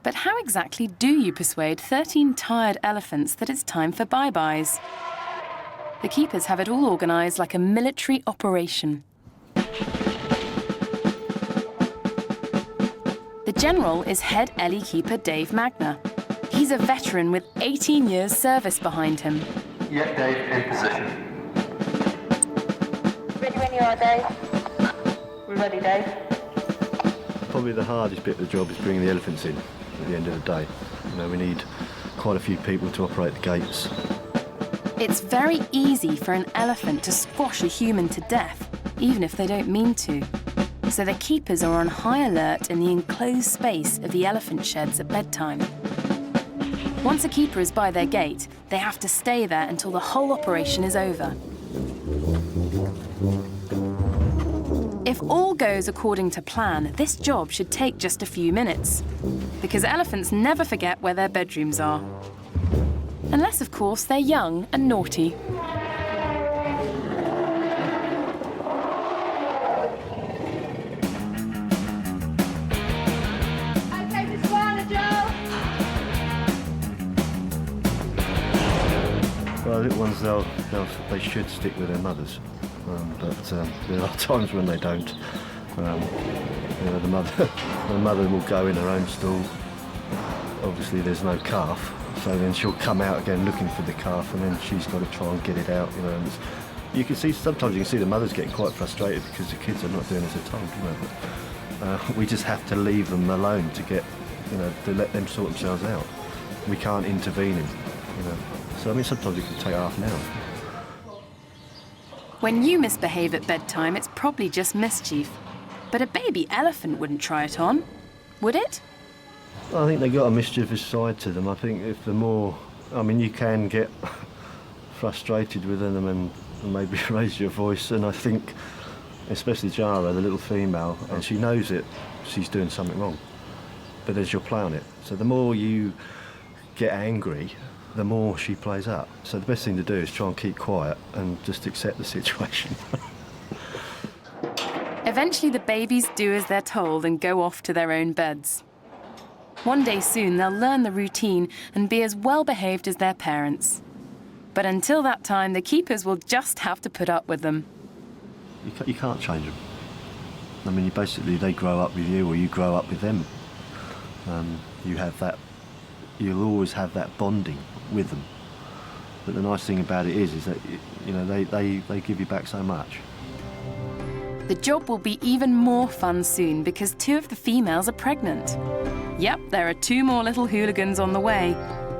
Speaker 2: But how exactly do you persuade 13 tired elephants that it's time for bye-byes? The keepers have it all organised like a military operation. The general is head Ellie keeper Dave Magner. He's a veteran with 18 years service behind him.
Speaker 17: Yep, Dave, in position.
Speaker 18: Ready when you are, Dave. We're ready, Dave.
Speaker 19: Probably the hardest bit of the job is bringing the elephants in at the end of the day. You know, we need quite a few people to operate the gates.
Speaker 2: It's very easy for an elephant to squash a human to death, even if they don't mean to. So the keepers are on high alert in the enclosed space of the elephant sheds at bedtime. Once a keeper is by their gate, they have to stay there until the whole operation is over. If all goes according to plan, this job should take just a few minutes, because elephants never forget where their bedrooms are. Unless, of course, they're young and naughty.
Speaker 19: Well, little ones, they should stick with their mothers, but there are times when they don't. You know, the mother will go in her own stall. Obviously, there's no calf, so then she'll come out again looking for the calf, and then she's got to try and get it out. You know, and you can see sometimes the mothers getting quite frustrated because the kids are not doing as they're told. You know, but we just have to leave them alone to get, you know, to let them sort themselves out. We can't intervene in, you know. So I mean, sometimes it can take half an hour.
Speaker 2: When you misbehave at bedtime, it's probably just mischief. But a baby elephant wouldn't try it on, would it?
Speaker 19: I think they got a mischievous side to them. I think if the more, I mean, you can get frustrated with them and maybe raise your voice. And I think, especially Jara, the little female, and she knows it, she's doing something wrong. But then she'll play on it. So the more you get angry, the more she plays up. So the best thing to do is try and keep quiet and just accept the situation.
Speaker 2: Eventually, the babies do as they're told and go off to their own beds. One day soon, they'll learn the routine and be as well behaved as their parents. But until that time, the keepers will just have to put up with them.
Speaker 19: You can't change them. I mean, they grow up with you or you grow up with them. You'll always have that bonding with them. But the nice thing about it is that, you know, they give you back so much.
Speaker 2: The job will be even more fun soon because 2 of the females are pregnant. Yep, there are 2 more little hooligans on the way.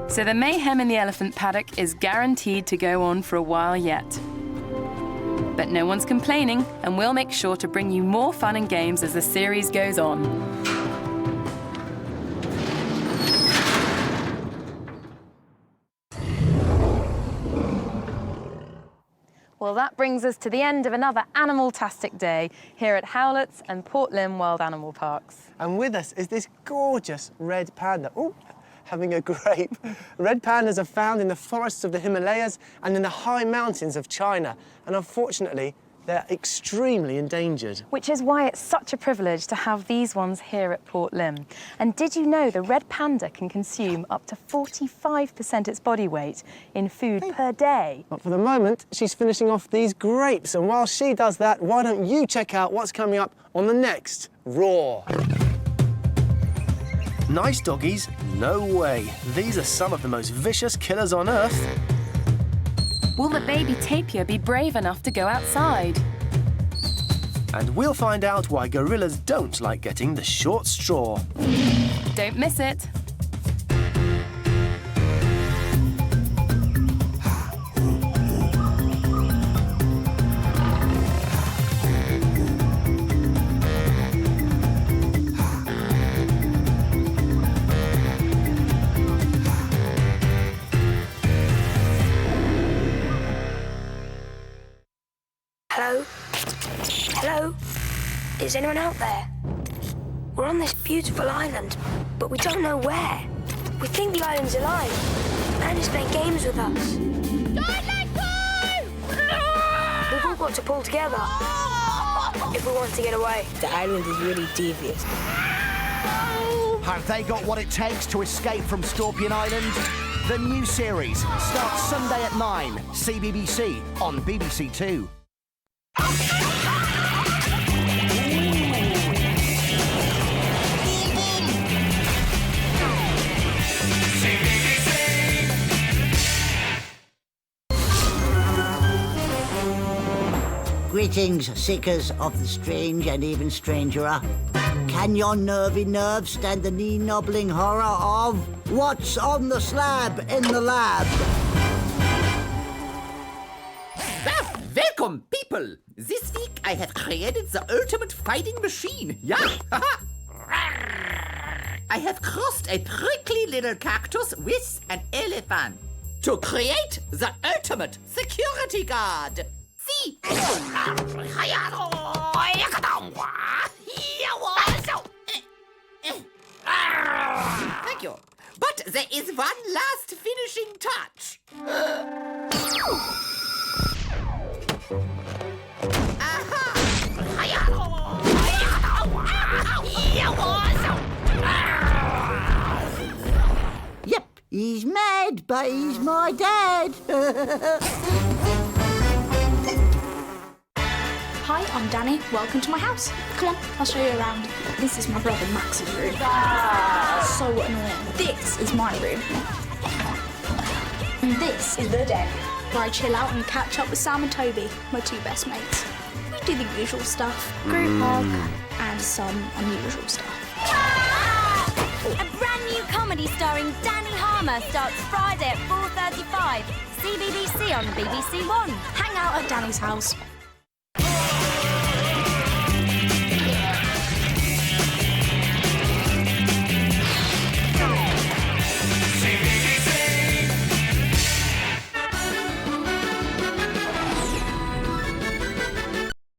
Speaker 2: So the mayhem in the elephant paddock is guaranteed to go on for a while yet. But no one's complaining, and we'll make sure to bring you more fun and games as the series goes on.
Speaker 7: Well, that brings us to the end of another animal-tastic day here at Howlett's and Port Lympne Wild Animal Parks.
Speaker 1: And with us is this gorgeous red panda. Oh, having a grape. Red pandas are found in the forests of the Himalayas and in the high mountains of China. And unfortunately, They're extremely endangered.
Speaker 2: Which is why it's such a privilege to have these ones here at Port Lim. And did you know the red panda can consume up to 45% its body weight in food per day?
Speaker 1: But for the moment, she's finishing off these grapes. And while she does that, why don't you check out what's coming up on the next Roar? Nice doggies? No way. These are some of the most vicious killers on Earth.
Speaker 2: Will the baby tapir be brave enough to go outside?
Speaker 1: And we'll find out why gorillas don't like getting the short straw.
Speaker 2: Don't miss it.
Speaker 20: Hello? Hello? Is anyone out there? We're on this beautiful island, but we don't know where. We think the island's alive, and it's playing games with us. Don't let go! We've all got to pull together if we want to get away. The island is really devious.
Speaker 21: Have they got what it takes to escape from Scorpion Island? The new series starts Sunday at 9, CBBC on BBC Two.
Speaker 22: Greetings, seekers of the strange and even strangerer. Can your nervy nerves stand the knee-knobbling horror of what's on the slab in the lab?
Speaker 23: Welcome, people! This week I have created the ultimate fighting machine. Yeah! I have crossed a prickly little cactus with an elephant to create the ultimate security guard. See? Thank you. But there is one last finishing touch.
Speaker 22: Yep, he's mad, but he's my dad.
Speaker 24: Hi, I'm Danny. Welcome to my house. Come on, I'll show you around. This is my brother Max's room. So annoying. This is my room. And this is the deck, where I chill out and catch up with Sam and Toby, my two best mates. We do the usual stuff, group hug, and some unusual stuff.
Speaker 25: A brand new comedy starring Danny Harmer starts Friday at 4:35. CBBC on BBC One.
Speaker 24: Hang out at Danny's house.